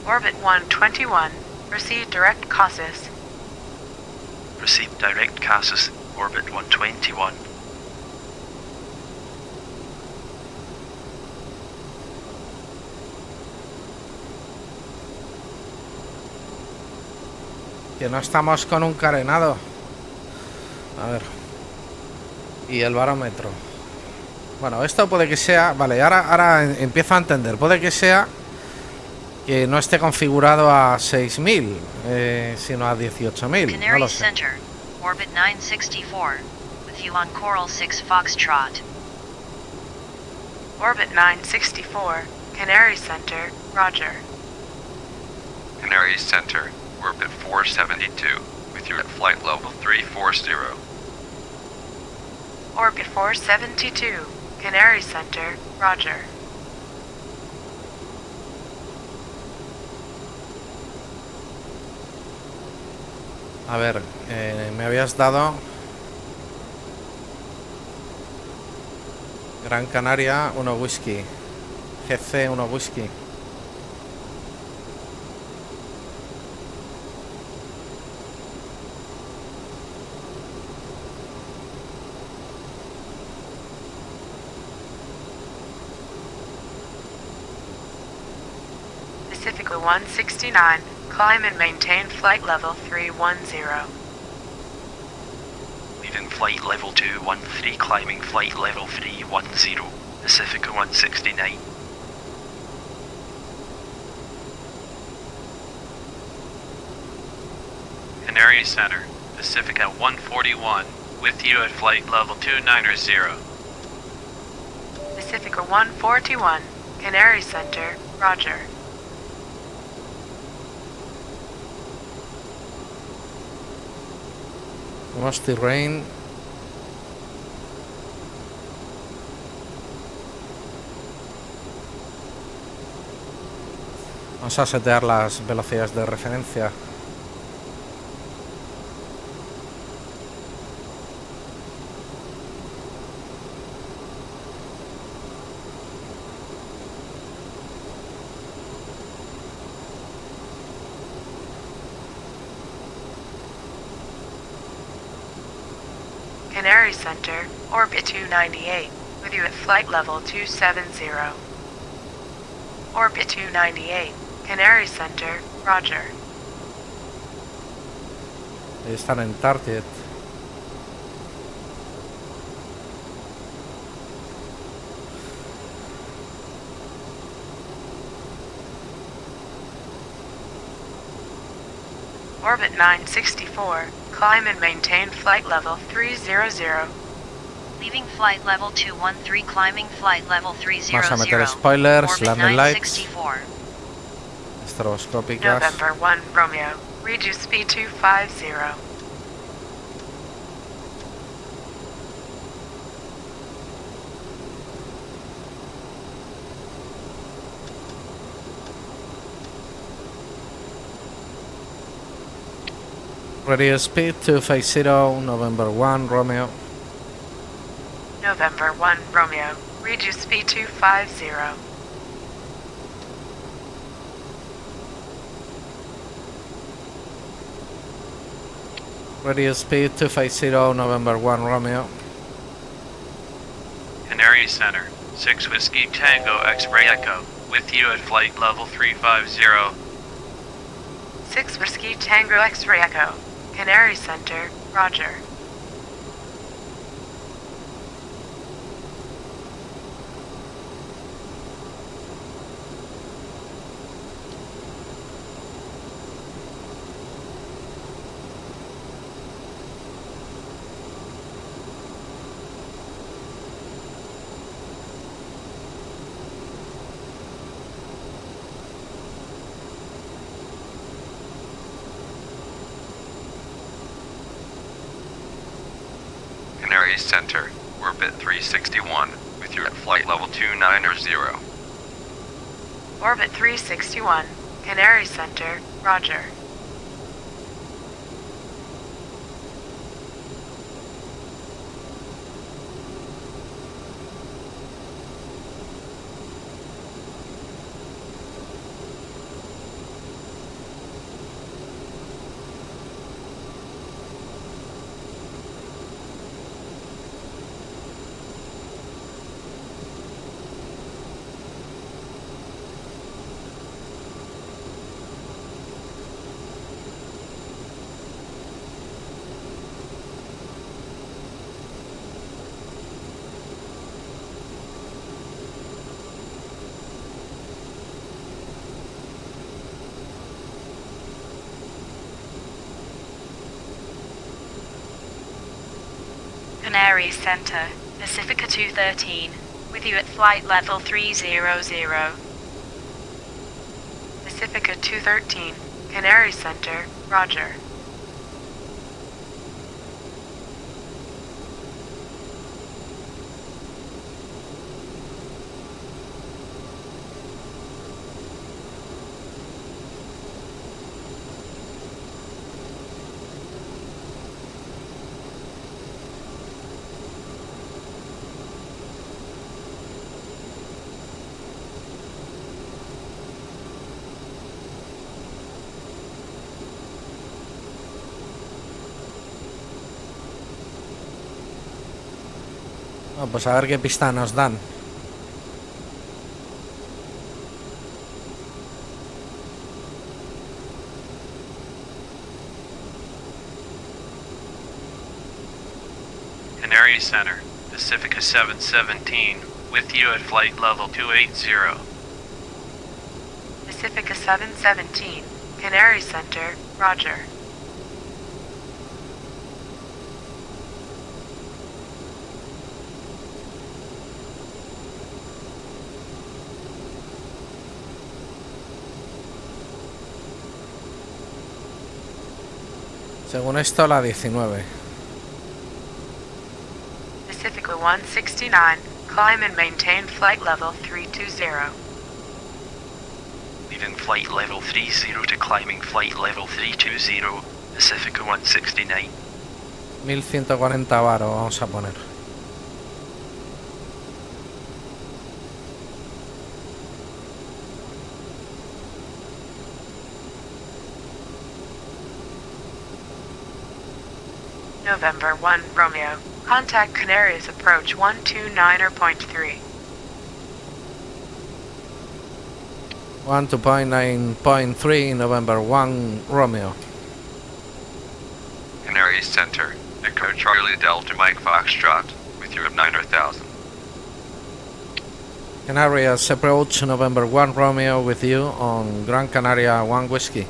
Orbit 121, proceed direct Casas. Proceed direct Casas, orbit 121. Que no estamos con un carenado. A ver. Y el barómetro. Bueno, esto puede que sea... Vale, ahora empiezo a entender. Puede que sea que no esté configurado a 6000, sino a 18000. No lo sé. Center, orbit 964, with you on Coral 6 Foxtrot. Orbit 964, Canary Center, Roger. Canary Center, orbit 472, with you at flight level 340. Orbit 472, Canary Center, Roger. A ver, me habías dado Gran Canaria 1 Whisky, GC 1 Whisky. Pacifica 169, climb and maintain flight level 310. Leaving flight level 213, climbing flight level 310, Pacifica 169. Canary Center, Pacifica 141, with you at flight level 290. Pacifica 141, Canary Center, Roger. Musty Rain. Vamos a setear las velocidades de referencia. Canary Center, orbit 298, with you at flight level 270. Orbit 298, Canary Center, roger. Ahí están en target. Orbit 964, climb and maintain flight level 300. Leaving flight level 213, climbing flight level 300. Vamos a meter spoilers, Orbit landing lights, 964. estroboscópicas. November 1 Romeo, reduce speed 250. Radio speed 250, November 1 Romeo. November 1 Romeo, reduce speed 250. Radio speed 250, November 1 Romeo. Canary Center, 6 Whiskey Tango X-Ray Echo, with you at flight level 350. 6 Whiskey Tango X-Ray Echo, Canary Center, roger. Canary Center, orbit 361, with you at flight level 290. Orbit 361, Canary Center, roger. Canary Center, Pacifica 213, with you at flight level 300. Pacifica 213, Canary Center, roger. Bueno, pues a ver qué pista nos dan. Canary Center, Pacifica 717, with you at flight level 280. Pacifica 717, Canary Center, roger. Según esto, la 19. Pacifica 169, climb and maintain flight level 320. Leaving flight level 30 to climbing flight level 320, Pacifica 169. 1140 baros vamos a poner. November 1 Romeo, Contact Canarias approach 129.3. 129.3 November 1 Romeo. Canary Center, Echo Charlie Delta Mike Foxtrot, with you at 9,000. Canarias approach November 1 Romeo with you on Gran Canaria 1 Whiskey.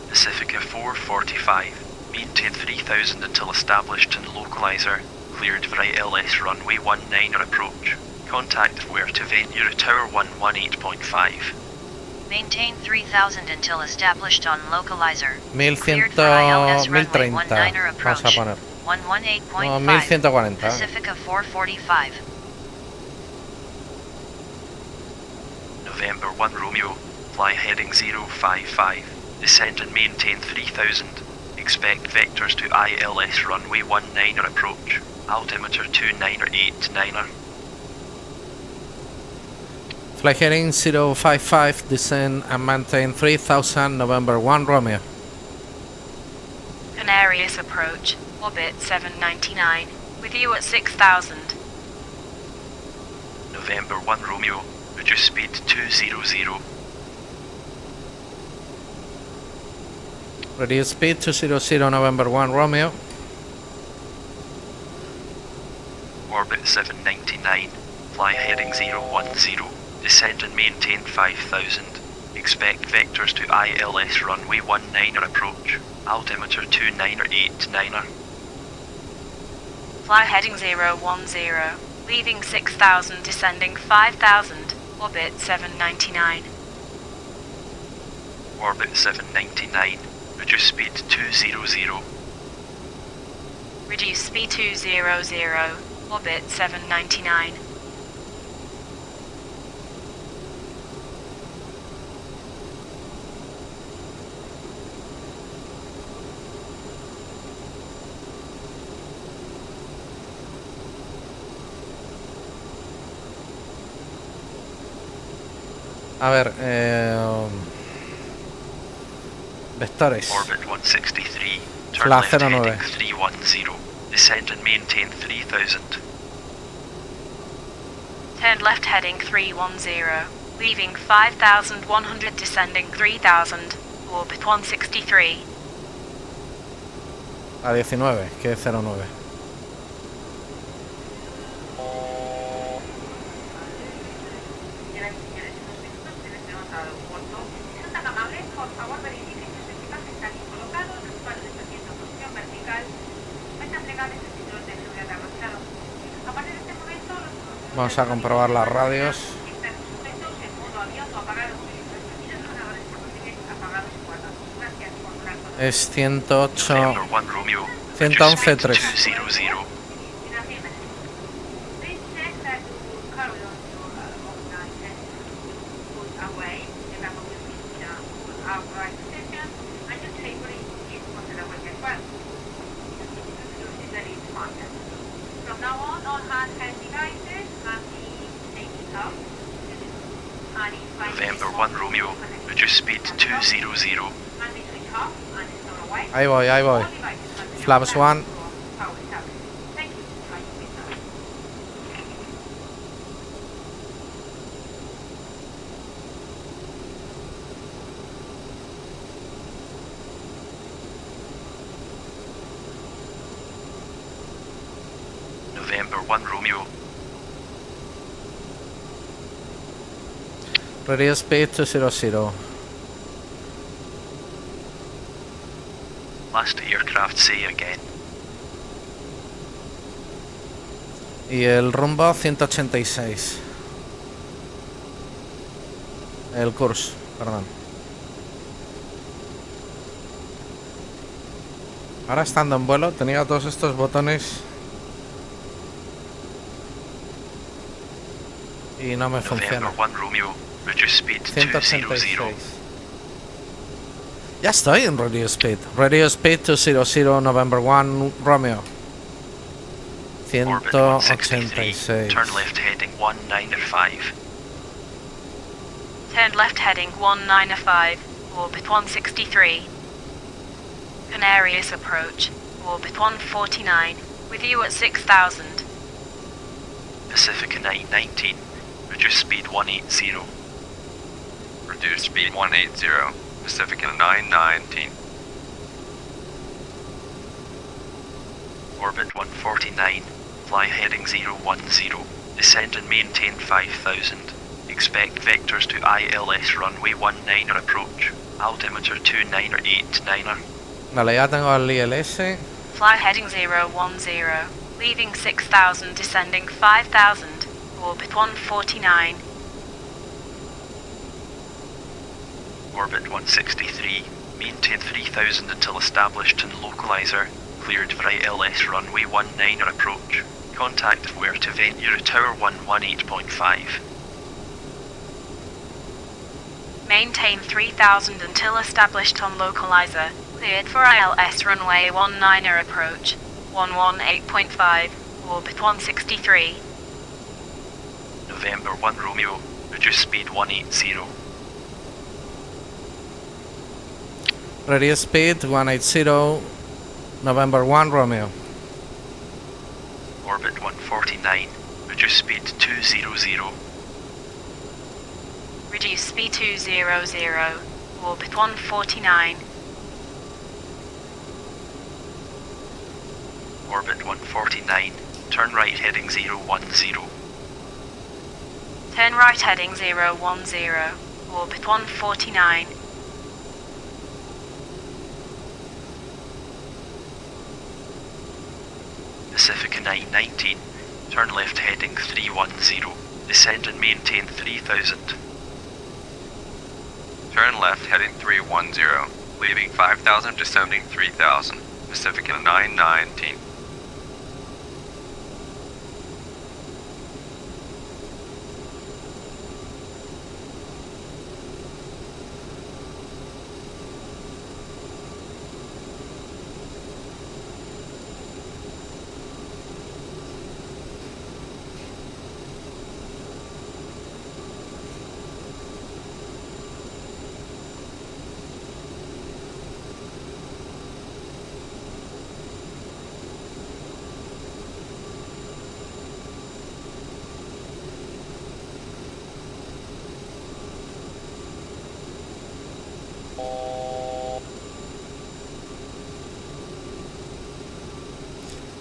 Pacifica 445. Maintain 3000 until established in localizer. Cleared for ILS runway 19 or approach. Contact where to venue Tower 118.5. Maintain 3000 until established on localizer. 1100, Cleared for ILS runway 1030 19 or vamos a approach. poner. 118.5. No, 1140. Pacifica 445. November 1 Romeo. Fly heading 055. Descend and maintain 3000. Expect vectors to ILS runway 19 or approach. Altimeter 2989er. Fly heading 055, descend and maintain 3000 November 1 Romeo. Canarias approach, orbit 799, with you at 6000. November 1 Romeo. Reduce speed 200. Reduce speed 200 November 1 Romeo. Orbit 799. Fly heading 010. Descend and maintain 5000. Expect vectors to ILS runway 19 or approach. Altimeter 2989er. Fly heading 010, leaving 6000, descending 5000, orbit 799. Orbit 799. Reduce speed 200. Reduce speed 200, orbit 799. A ver, vectores. Orbit 163. Turn Fla left 09. heading 310. Descend and maintain 3000. Turn left heading 310, leaving 5100, descending 3000, orbit 163. A 19, que es 09. Vamos a comprobar las radios. Es 108, 111 3. November 1 Romeo. Reduce speed 200. Ahí voy. Flaps 1. November 1 Romeo. Reduce speed 200. Last aircraft say again. Y el rumbo 186. El curso, perdón. Ahora estando en vuelo tenía todos estos botones y no me funciona. 186. Ya estoy en radio speed. Radio speed 200 November 1 Romeo. 186. Turn left heading 195. Turn left heading 195, orbit 163. Canarias approach, orbit 149, with you at 6,000. Pacifica 919, reduce speed 180. Reduce speed 180. Pacifica 919. Orbit 149, fly heading 010, descend and maintain 5,000. Expect vectors to ILS runway 19 or approach, altimeter 29 or 89er. Vale, ya tengo el ILS. Fly heading 010, leaving 6,000, descending 5,000, orbit 149. Orbit 163, maintain 3,000 until established in localizer, cleared for ILS runway 19 or approach. Contact if where to vent your tower 118.5. Maintain 3,000 until established on localizer, cleared for ILS runway 19 or approach, 118.5, orbit 163. November 1 Romeo, reduce speed 180. Reduce speed 180. November 1 Romeo. Orbit 149, reduce speed 200. Reduce speed 200, orbit 149. Orbit 149, turn right heading 010. Turn right heading 010, orbit 149. Pacifica 919, turn left heading 310, descend and maintain 3,000. Turn left heading 310, leaving 5,000, descending 3,000. Pacifica 919.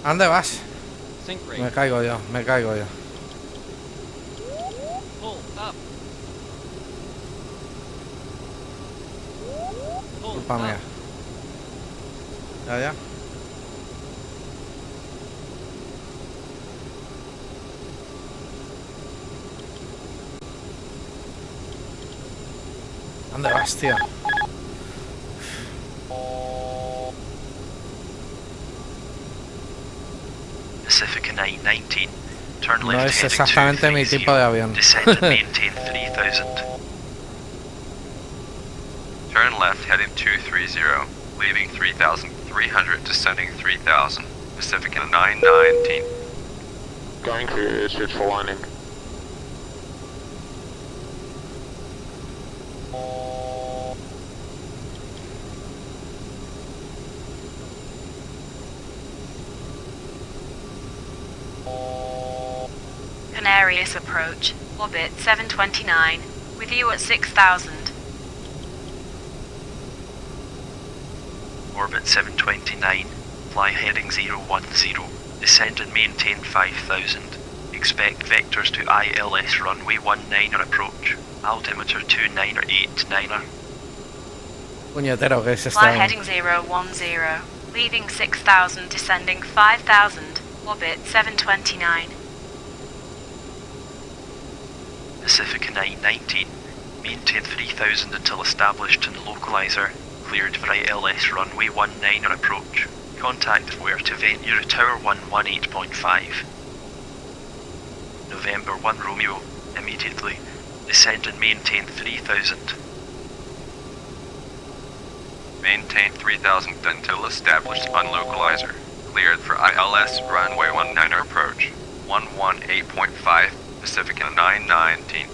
¿A dónde vas? Sync rate. Me caigo yo, me caigo yo. Pull up. Pull Culpa mía. up. Ya, ya. ¿Dónde vas, tío? Pacifica 919, turn No left es heading exactamente mi 230, tipo de avión. descend and maintain 3,000. Turn left heading 230, leaving 3,300, descending 3,000. Pacifica 919. Going clear, switch for landing. Canarias approach, orbit 729, with you at 6,000. Orbit 729, fly heading 010, descend and maintain 5,000. Expect vectors to ILS runway 19 or approach, altimeter 29 or 89er. Puñetero que es Fly esta. heading 010, leaving 6,000, descending 5,000, orbit 729. Pacifica 919, maintain 3,000 until established in localizer, cleared for ILS runway 19 or approach. Contact if where to vent your tower 118.5. November 1 Romeo, immediately, descend and maintain 3,000. Maintain 3,000 until established on localizer. Cleared for ILS runway 19 approach. 118.5, Pacifica 919.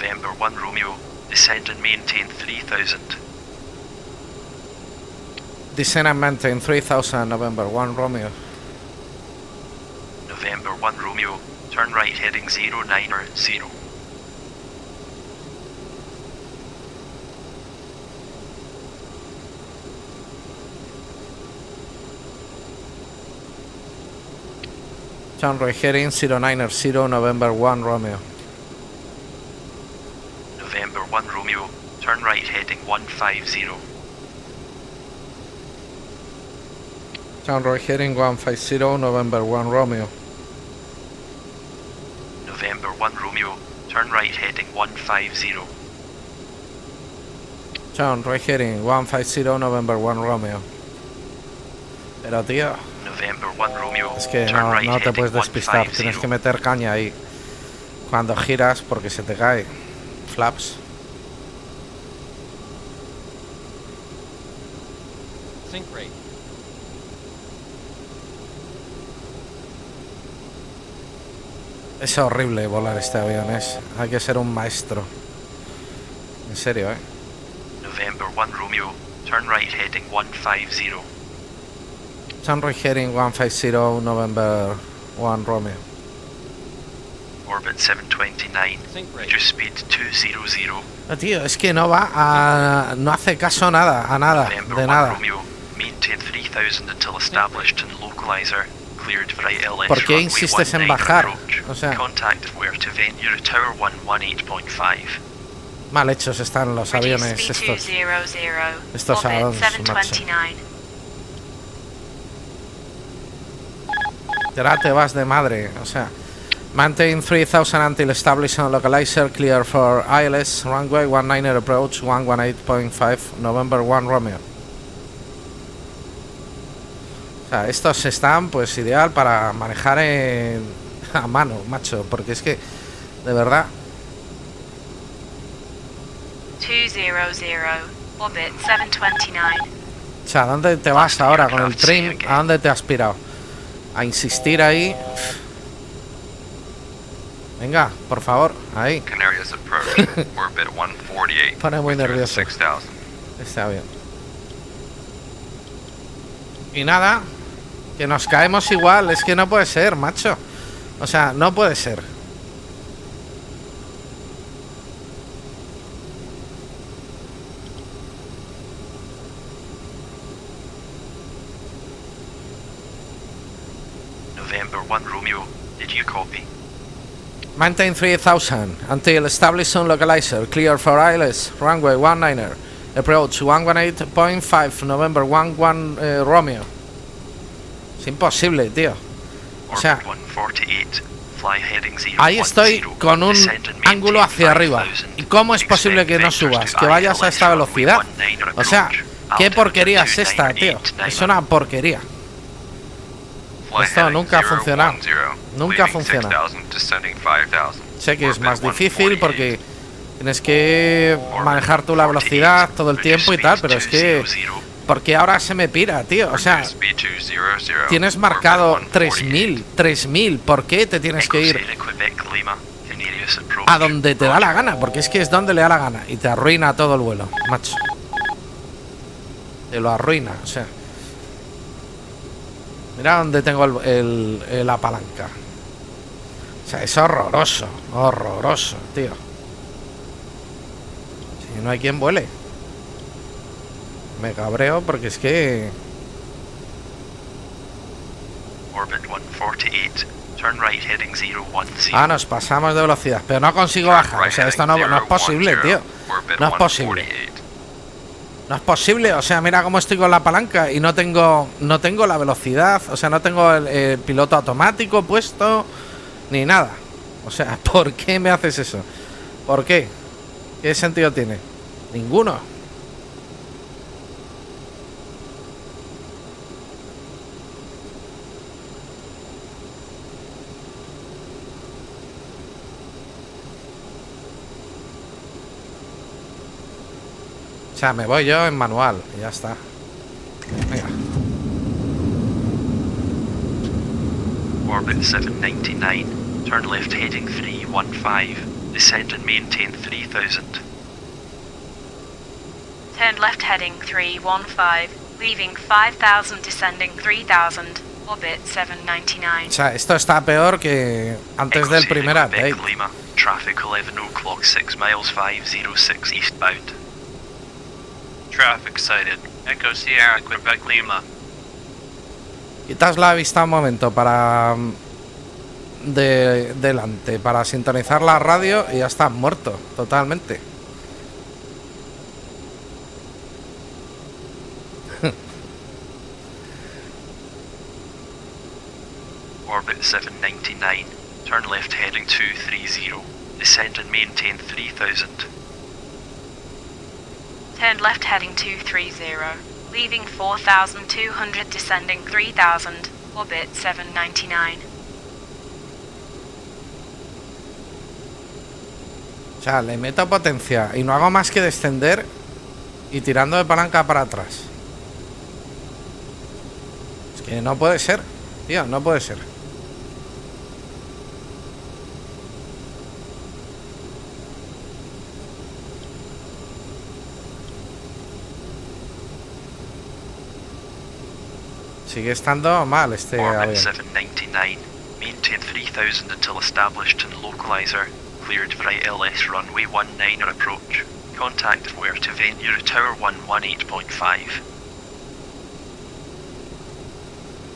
November 1 Romeo, descend and maintain 3000. Descend and maintain 3000, November 1 Romeo. November 1 Romeo, turn right heading 090. Turn right heading 090, November 1 Romeo. November 1 Romeo, turn right heading 150. Turn right heading 150, November 1 Romeo. November 1 Romeo, turn right heading 150. Turn right heading 150, November 1 Romeo. Pero tío, November 1 Romeo, es que turn right no te heading puedes despistar, 150. tienes que meter caña ahí cuando giras porque se te cae. Flaps. Sync rate. Es horrible volar este avión, hay que ser un maestro. En serio, November 1 Romeo, turn right heading 150. Turn right heading 150, November 1 Romeo. Orbit 729, reduce speed 200. No, tío, es que no va a... no hace caso nada, a nada, November de 1 nada. Romeo, maintain 3000 until established in localizer. Cleared Tfdi Design. ¿Por qué insistes en bajar? O sea, Contact where to vent Euro Tower 118.5. mal hechos están los aviones estos. Estos aviones, macho. Ya te vas de madre, o sea. Maintain 3000 until established on localizer, clear for ILS, runway 19 approach, 118.5, November 1 Romeo. O sea, estos están pues ideal para manejar a mano, macho, porque es que, de verdad. 200, orbit 729. O sea, ¿a dónde te vas ahora con el trim? ¿A dónde te has pirado? A insistir ahí. Venga, por favor, ahí. Canarias approach, orbit 148. Pone muy nervioso 6000. este avión. Y nada, que nos caemos igual, es que no puede ser, macho. O sea, no puede ser. November 1 Romeo, did you copy? Maintain 3000 until established on localizer, clear for ILS, runway 19, approach 118.5, November 1 Romeo. Es imposible, tío. O sea, ahí estoy con un ángulo hacia arriba. ¿Y cómo es posible que no subas? Que vayas a esta velocidad. O sea, ¿qué porquería es esta, tío? Es una porquería. Esto nunca ha funcionado. Nunca funciona. Sé que es más difícil porque tienes que manejar tú la velocidad todo el tiempo y tal, pero es que... ¿Por qué ahora se me pira, tío? O sea, tienes marcado 3000. ¿Por qué te tienes que ir a donde te da la gana? Porque es que es donde le da la gana y te arruina todo el vuelo, macho. Te lo arruina, o sea. Mira dónde tengo la palanca. O sea, es horroroso, tío. Si no hay quien vuele. Me cabreo porque es que... Orbit 148, turn right heading 010. Ah, nos pasamos de velocidad, pero no consigo bajar. O sea, esto no es posible, tío. No es posible. No es posible, o sea, mira cómo estoy con la palanca y no tengo la velocidad, o sea, no tengo el piloto automático puesto ni nada. O sea, ¿por qué me haces eso? ¿Por qué? ¿Qué sentido tiene? Ninguno. O sea, me voy yo en manual y ya está. Venga. Orbit 799, turn left heading 315. Descend and maintain 3000. Turn left heading 315, leaving 5000, descending 3000, orbit 799. O sea, esto está peor que antes del primer update. Lima, traffic 11 o'clock 6 miles 506 eastbound. Traffic sighted. Echo Sierra, Quebec Lima. Quitas la vista un momento para delante, para sintonizar la radio y ya está muerto totalmente. Orbit 799, turn left heading 230, descend and maintain 3000. Turn left heading 230, leaving 4200, descending 3000, orbit 799. O sea, le meto potencia y no hago más que descender y tirando de palanca para atrás. Es que no puede ser, tío, no puede ser. Sigue estando mal este avión. Orbit 799, maintain 3000 until established in localizer. Cleared for ILS runway 19 or approach. Contact if where to vent Euro Tower 118.5.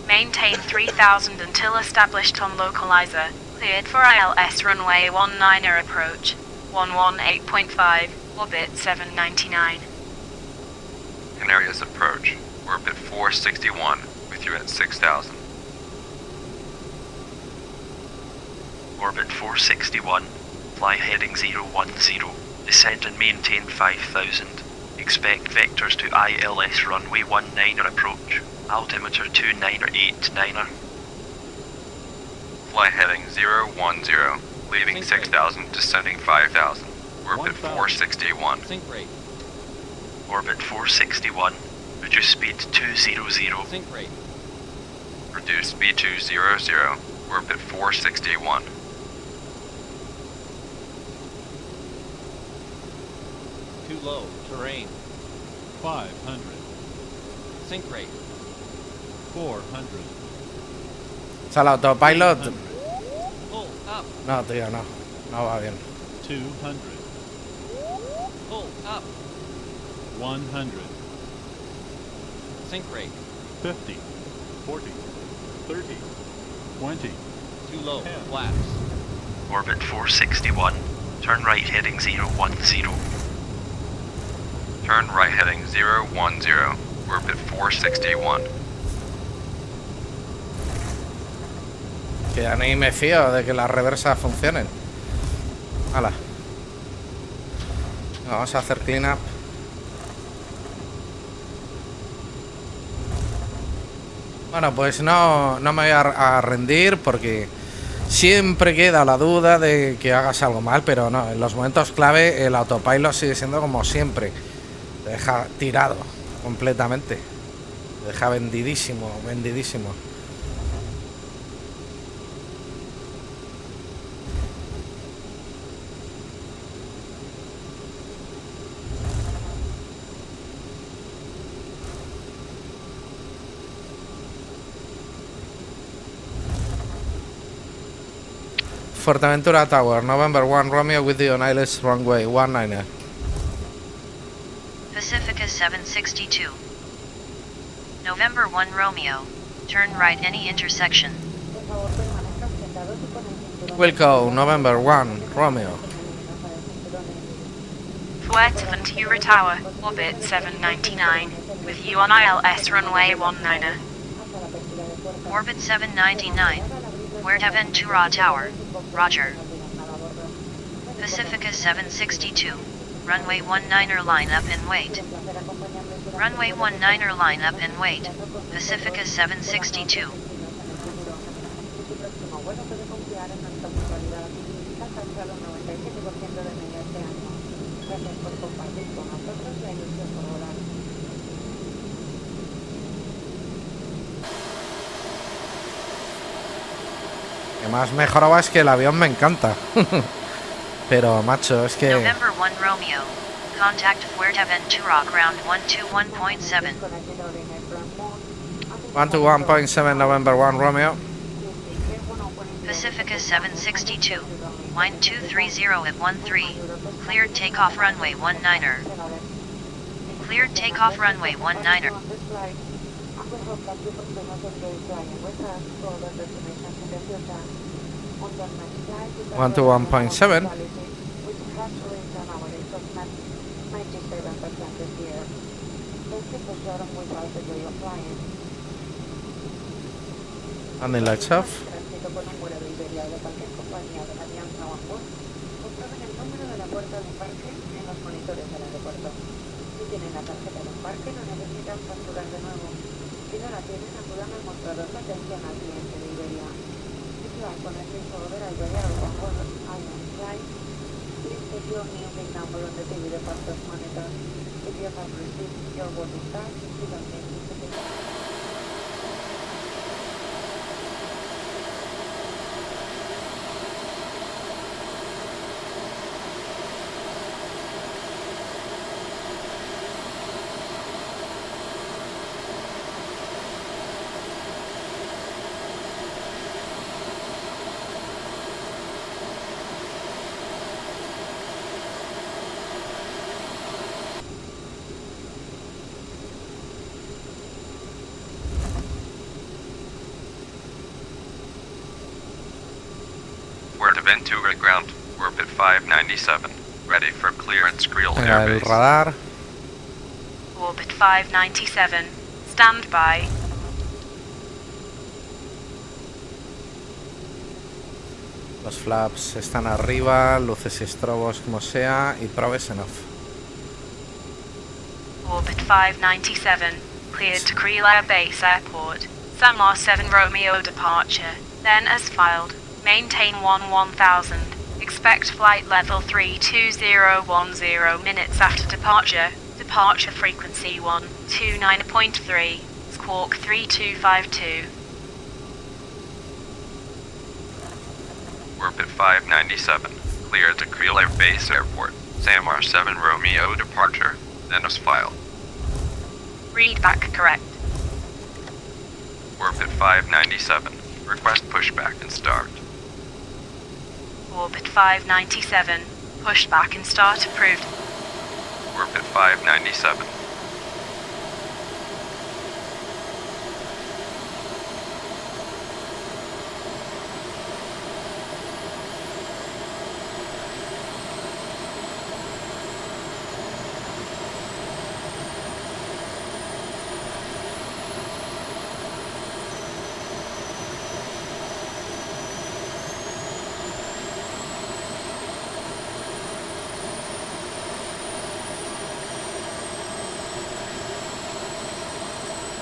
Maintain 3000 until established on localizer. Cleared for ILS runway 19 or approach. 118.5, orbit 799. Canarias approach. Orbit 461 with you at 6000. Orbit 461. Fly heading 010. Descend and maintain 5000. Expect vectors to ILS runway 19 or approach. Altimeter 2989er. Fly heading 010, leaving 6000, descending 5000. Orbit 461. Sync rate. Orbit 461. Reduce speed 200. Sync rate. Reduce speed to 00. Orbit 461. Too low. Terrain. 500. Sync rate. 400. O sea, el autopilot. Pull up. No, tío, no. No va bien. 200. Pull up. 100. Sync rate. 50. 40. 30. 20. Too low. 10. Flaps. Orbit 461. Turn right heading 010. Turn right heading 010. Orbit 461. Que ya ni me fío de que las reversas funcionen. Hala. Vamos a hacer clean up. Bueno, pues no me voy a rendir porque siempre queda la duda de que hagas algo mal, pero no, en los momentos clave el autopilot sigue siendo como siempre. Te deja tirado completamente. Te deja vendidísimo, vendidísimo. Fuerteventura Tower, November 1 Romeo with the on ILS runway 19. Pacifica 762. November 1 Romeo. Turn right any intersection. Wilco, November 1 Romeo. Fuerteventura Tower, orbit 799, with you on ILS runway 19. Orbit 799. Fuerteventura Tower. Roger. Pacifica 762. Runway 19er line up and wait. Runway 19er line up and wait. Pacifica 762. Lo que más mejoraba es que el avión me encanta. Pero, macho, es que... November 1 Romeo. Contact Fuerteventura ground 121.7. 121.7 November 1 Romeo. Pacifica 762. Wind 230 at 13. Cleared takeoff runway 19er. Cleared takeoff runway 19er. 121.7. Landing lights off. Tienen la tarjeta de embarque, no necesitan facturar de nuevo. Si no la tienen, acudan al mostrador de atención al cliente de Iberia. If you are connected to other Iberia or Concord Island flights, please put your new big number on the TV department monitor. If you have received your boarding pass, you don't need to put it. Fuerteventura ground, orbit 597, ready for clearance Creel Venga, el airbase. radar. Orbit 597. Stand by. Los flaps están arriba, luces y estrobos como sea, y probes en off. Orbit 597. Cleared to Creel Air Base Airport. Samar 7 Romeo departure. Then as filed. Maintain 1000. Expect flight level 32010 minutes after departure. Departure frequency 129.3. Squawk 3252. Orbit 597, cleared to Creel Air Base Airport. Samar 7 Romeo departure, then as filed. Read back correct. Orbit 597, request pushback and start. Orbit 597. Pushback and start approved. Orbit 597.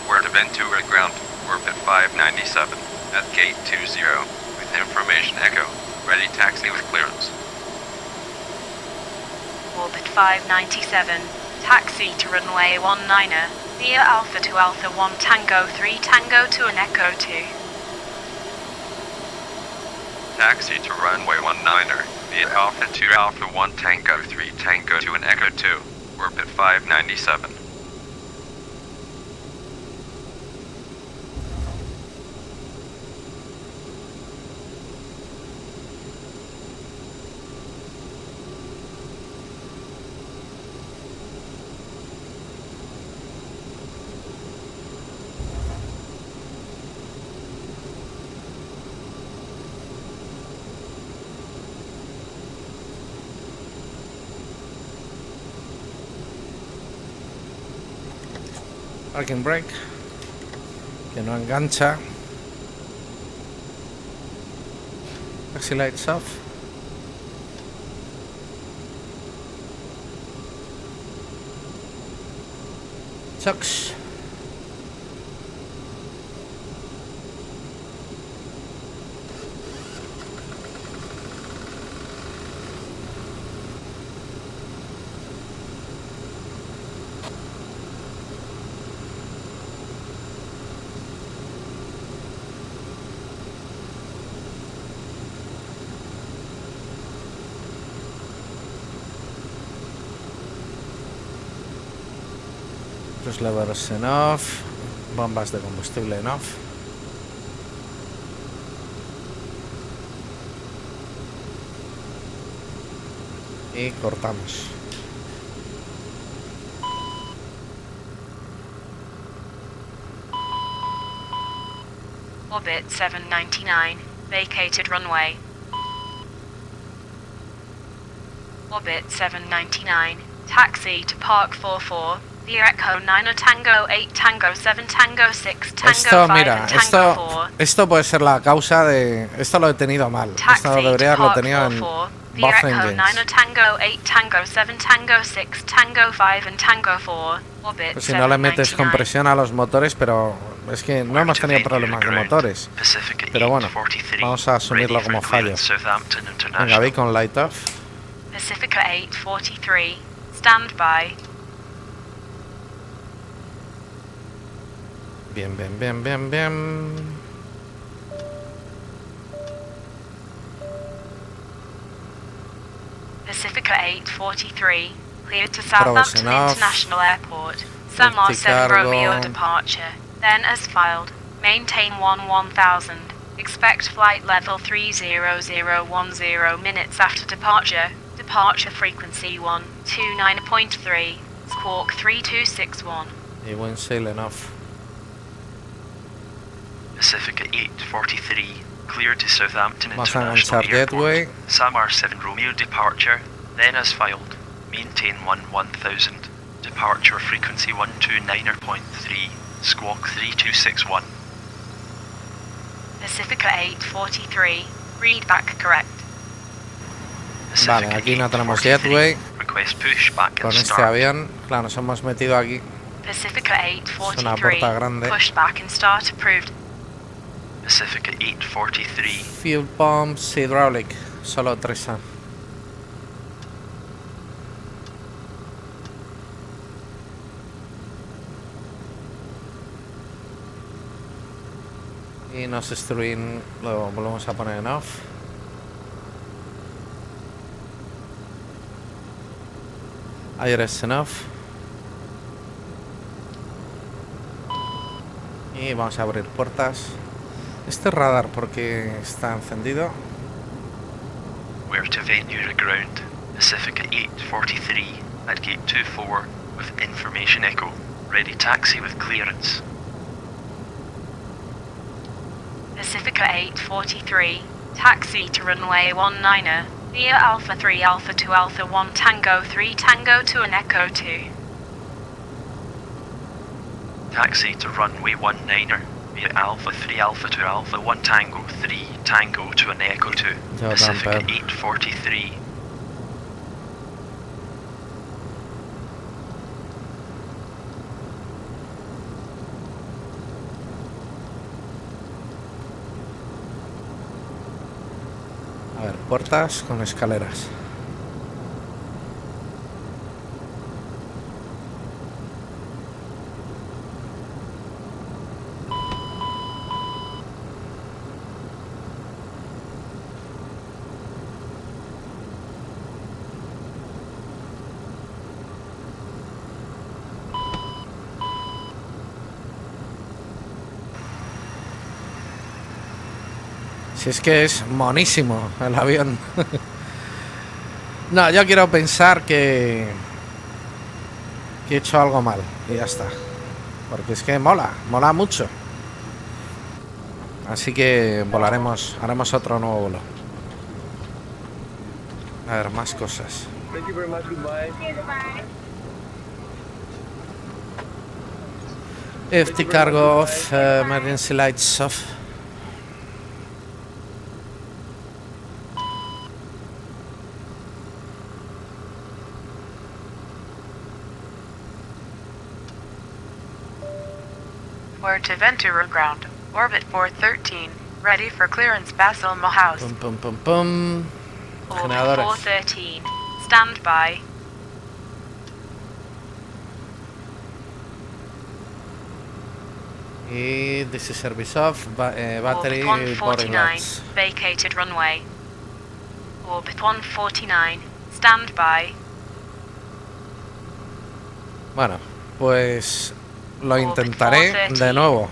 Fuerteventura ground, orbit 597, at gate 20, with information echo, ready taxi with clearance. Orbit 597. Taxi to runway 19er, via Alpha to Alpha 1 Tango 3 Tango to an Echo 2. Taxi to runway 19er, via Alpha 2 Alpha 1 Tango 3 Tango to an Echo 2, orbit 597. Parking brake, que no engancha. Taxi lights off. Shocks. Cruise levers en off. Bombas de combustible en off. Y cortamos. Orbit 799, vacated runway. Orbit 799, taxi to Park 44, via Echo 9 Tango 8 Tango 7 Tango 6 Tango Esto, 5 mira, and Tango 4. esto puede ser la causa de... Esto lo he tenido mal. Esto lo debería haberlo tenido en Both Engines. Tango 8 Tango 7 Tango 6 Tango 5 and Tango 4. Orbit Pues si no le metes compresión a los motores, pero es que no hemos tenido problemas de motores. Pero bueno, vamos a asumirlo como fallo. Venga, ve con light off. Pacifica 843, stand by. Bien, bien, bien, bien, bien. Pacifica 843, cleared to Southampton International Airport. San Marcelo Romeo departure. Then as filed, maintain 1000. Expect flight level 30010 minutes after departure. Departure frequency 129.3, squawk 3261. Y buen sailing off. Pacifica 843, cleared to Southampton Vamos a International enganchar Airport. gateway. Samar 7 Romeo departure, then as filed, maintain 1000. Departure frequency 129.3, squawk 3261. Pacifica 843, readback correct. Vale, aquí no tenemos gateway. Con este avión, claro, nos hemos metido aquí. Pacifica Es una puerta 843, grande. pushback and start approved. Pacifica 843. Fuel pumps, hydraulic, solo 3A. Y nos destruyen, lo volvemos a poner en off. Air es en off. Y vamos a abrir puertas. Este radar, porque está encendido. We're to venue ground. Pacifica 843 at gate 24 with information echo. Ready taxi with clearance. Pacifica 843, taxi to runway 19er, via Alpha 3 Alpha 2 Alpha 1 Tango 3 Tango 2 and Echo 2. Taxi to runway 19er via Alpha 3 Alpha 2 Alpha 1 Tango 3 Tango 2 and Echo 2. Pacifica 843. A ver, puertas con escaleras. Si es que es monísimo el avión. No, yo quiero pensar que he hecho algo mal y ya está. Porque es que mola mucho. Así que volaremos, haremos otro nuevo vuelo. A ver, más cosas. Thank you very much. Goodbye. FT cargo off, emergency lights off. We're to Ventura ground, orbit 413, ready for clearance Basil Mohouse. Pum pum pum pum. Orbit Generadores. 413, stand by. Y this is service off, battery Orbit boarding 149, lights. vacated runway. Orbit 149, stand by. Bueno, pues lo intentaré de nuevo.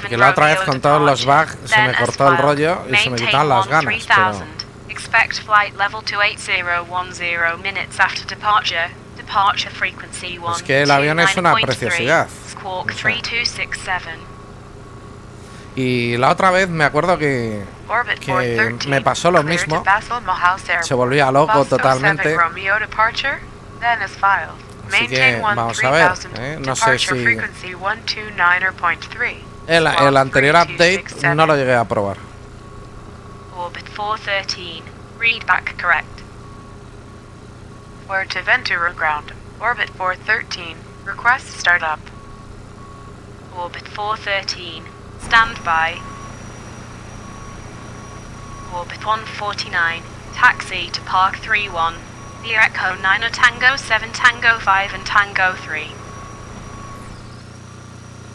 Porque la otra vez con todos los bugs se me cortó el rollo y se me quitaron las ganas, pero... Expect flight level 28010 minutes after departure. Departure frequency 1. Es que el avión es una preciosidad. Squawk 3267. Y la otra vez me acuerdo que me pasó lo mismo. Se volvía loco totalmente. Así que vamos a ver, no sé si... El anterior update no lo llegué a probar. Orbit 413. Read back correct. Where to Ventura ground. Orbit 413. Request startup. Orbit 413. Stand by. Orbit 149. Taxi to Park 31. Via Echo 9 Tango 7 Tango 5 and Tango 3.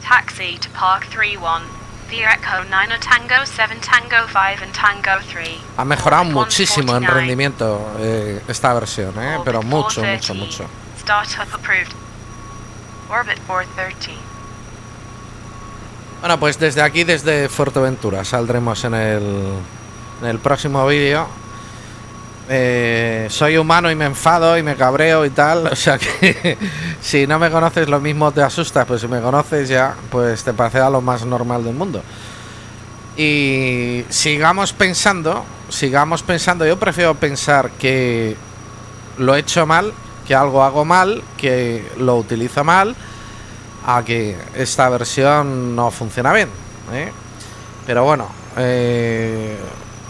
Taxi to Park 31. Ha mejorado muchísimo en rendimiento esta versión, pero mucho. Bueno, pues desde aquí, desde Fuerteventura, saldremos en el próximo vídeo. Soy humano y me enfado y me cabreo y tal, o sea que si no me conoces lo mismo te asustas, pues si me conoces ya pues te parecerá lo más normal del mundo. Y sigamos pensando, yo prefiero pensar que lo he hecho mal, que algo hago mal, que lo utilizo mal, a que esta versión no funciona bien, pero bueno,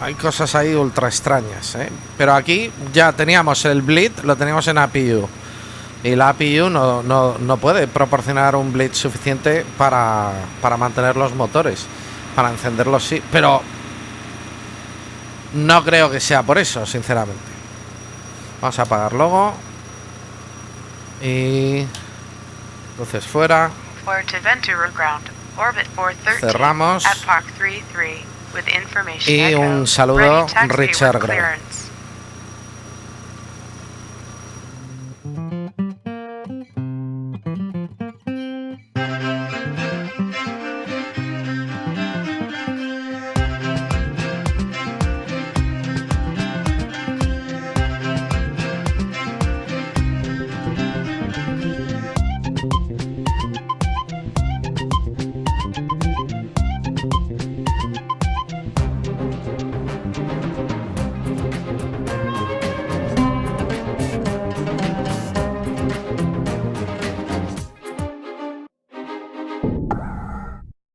hay cosas ahí ultra extrañas, pero aquí ya teníamos el bleed, lo teníamos en APU y la APU no puede proporcionar un bleed suficiente para mantener los motores, para encenderlos sí, pero no creo que sea por eso, sinceramente. Vamos a apagar logo y entonces fuera, cerramos. Y un saludo, Richard Groy.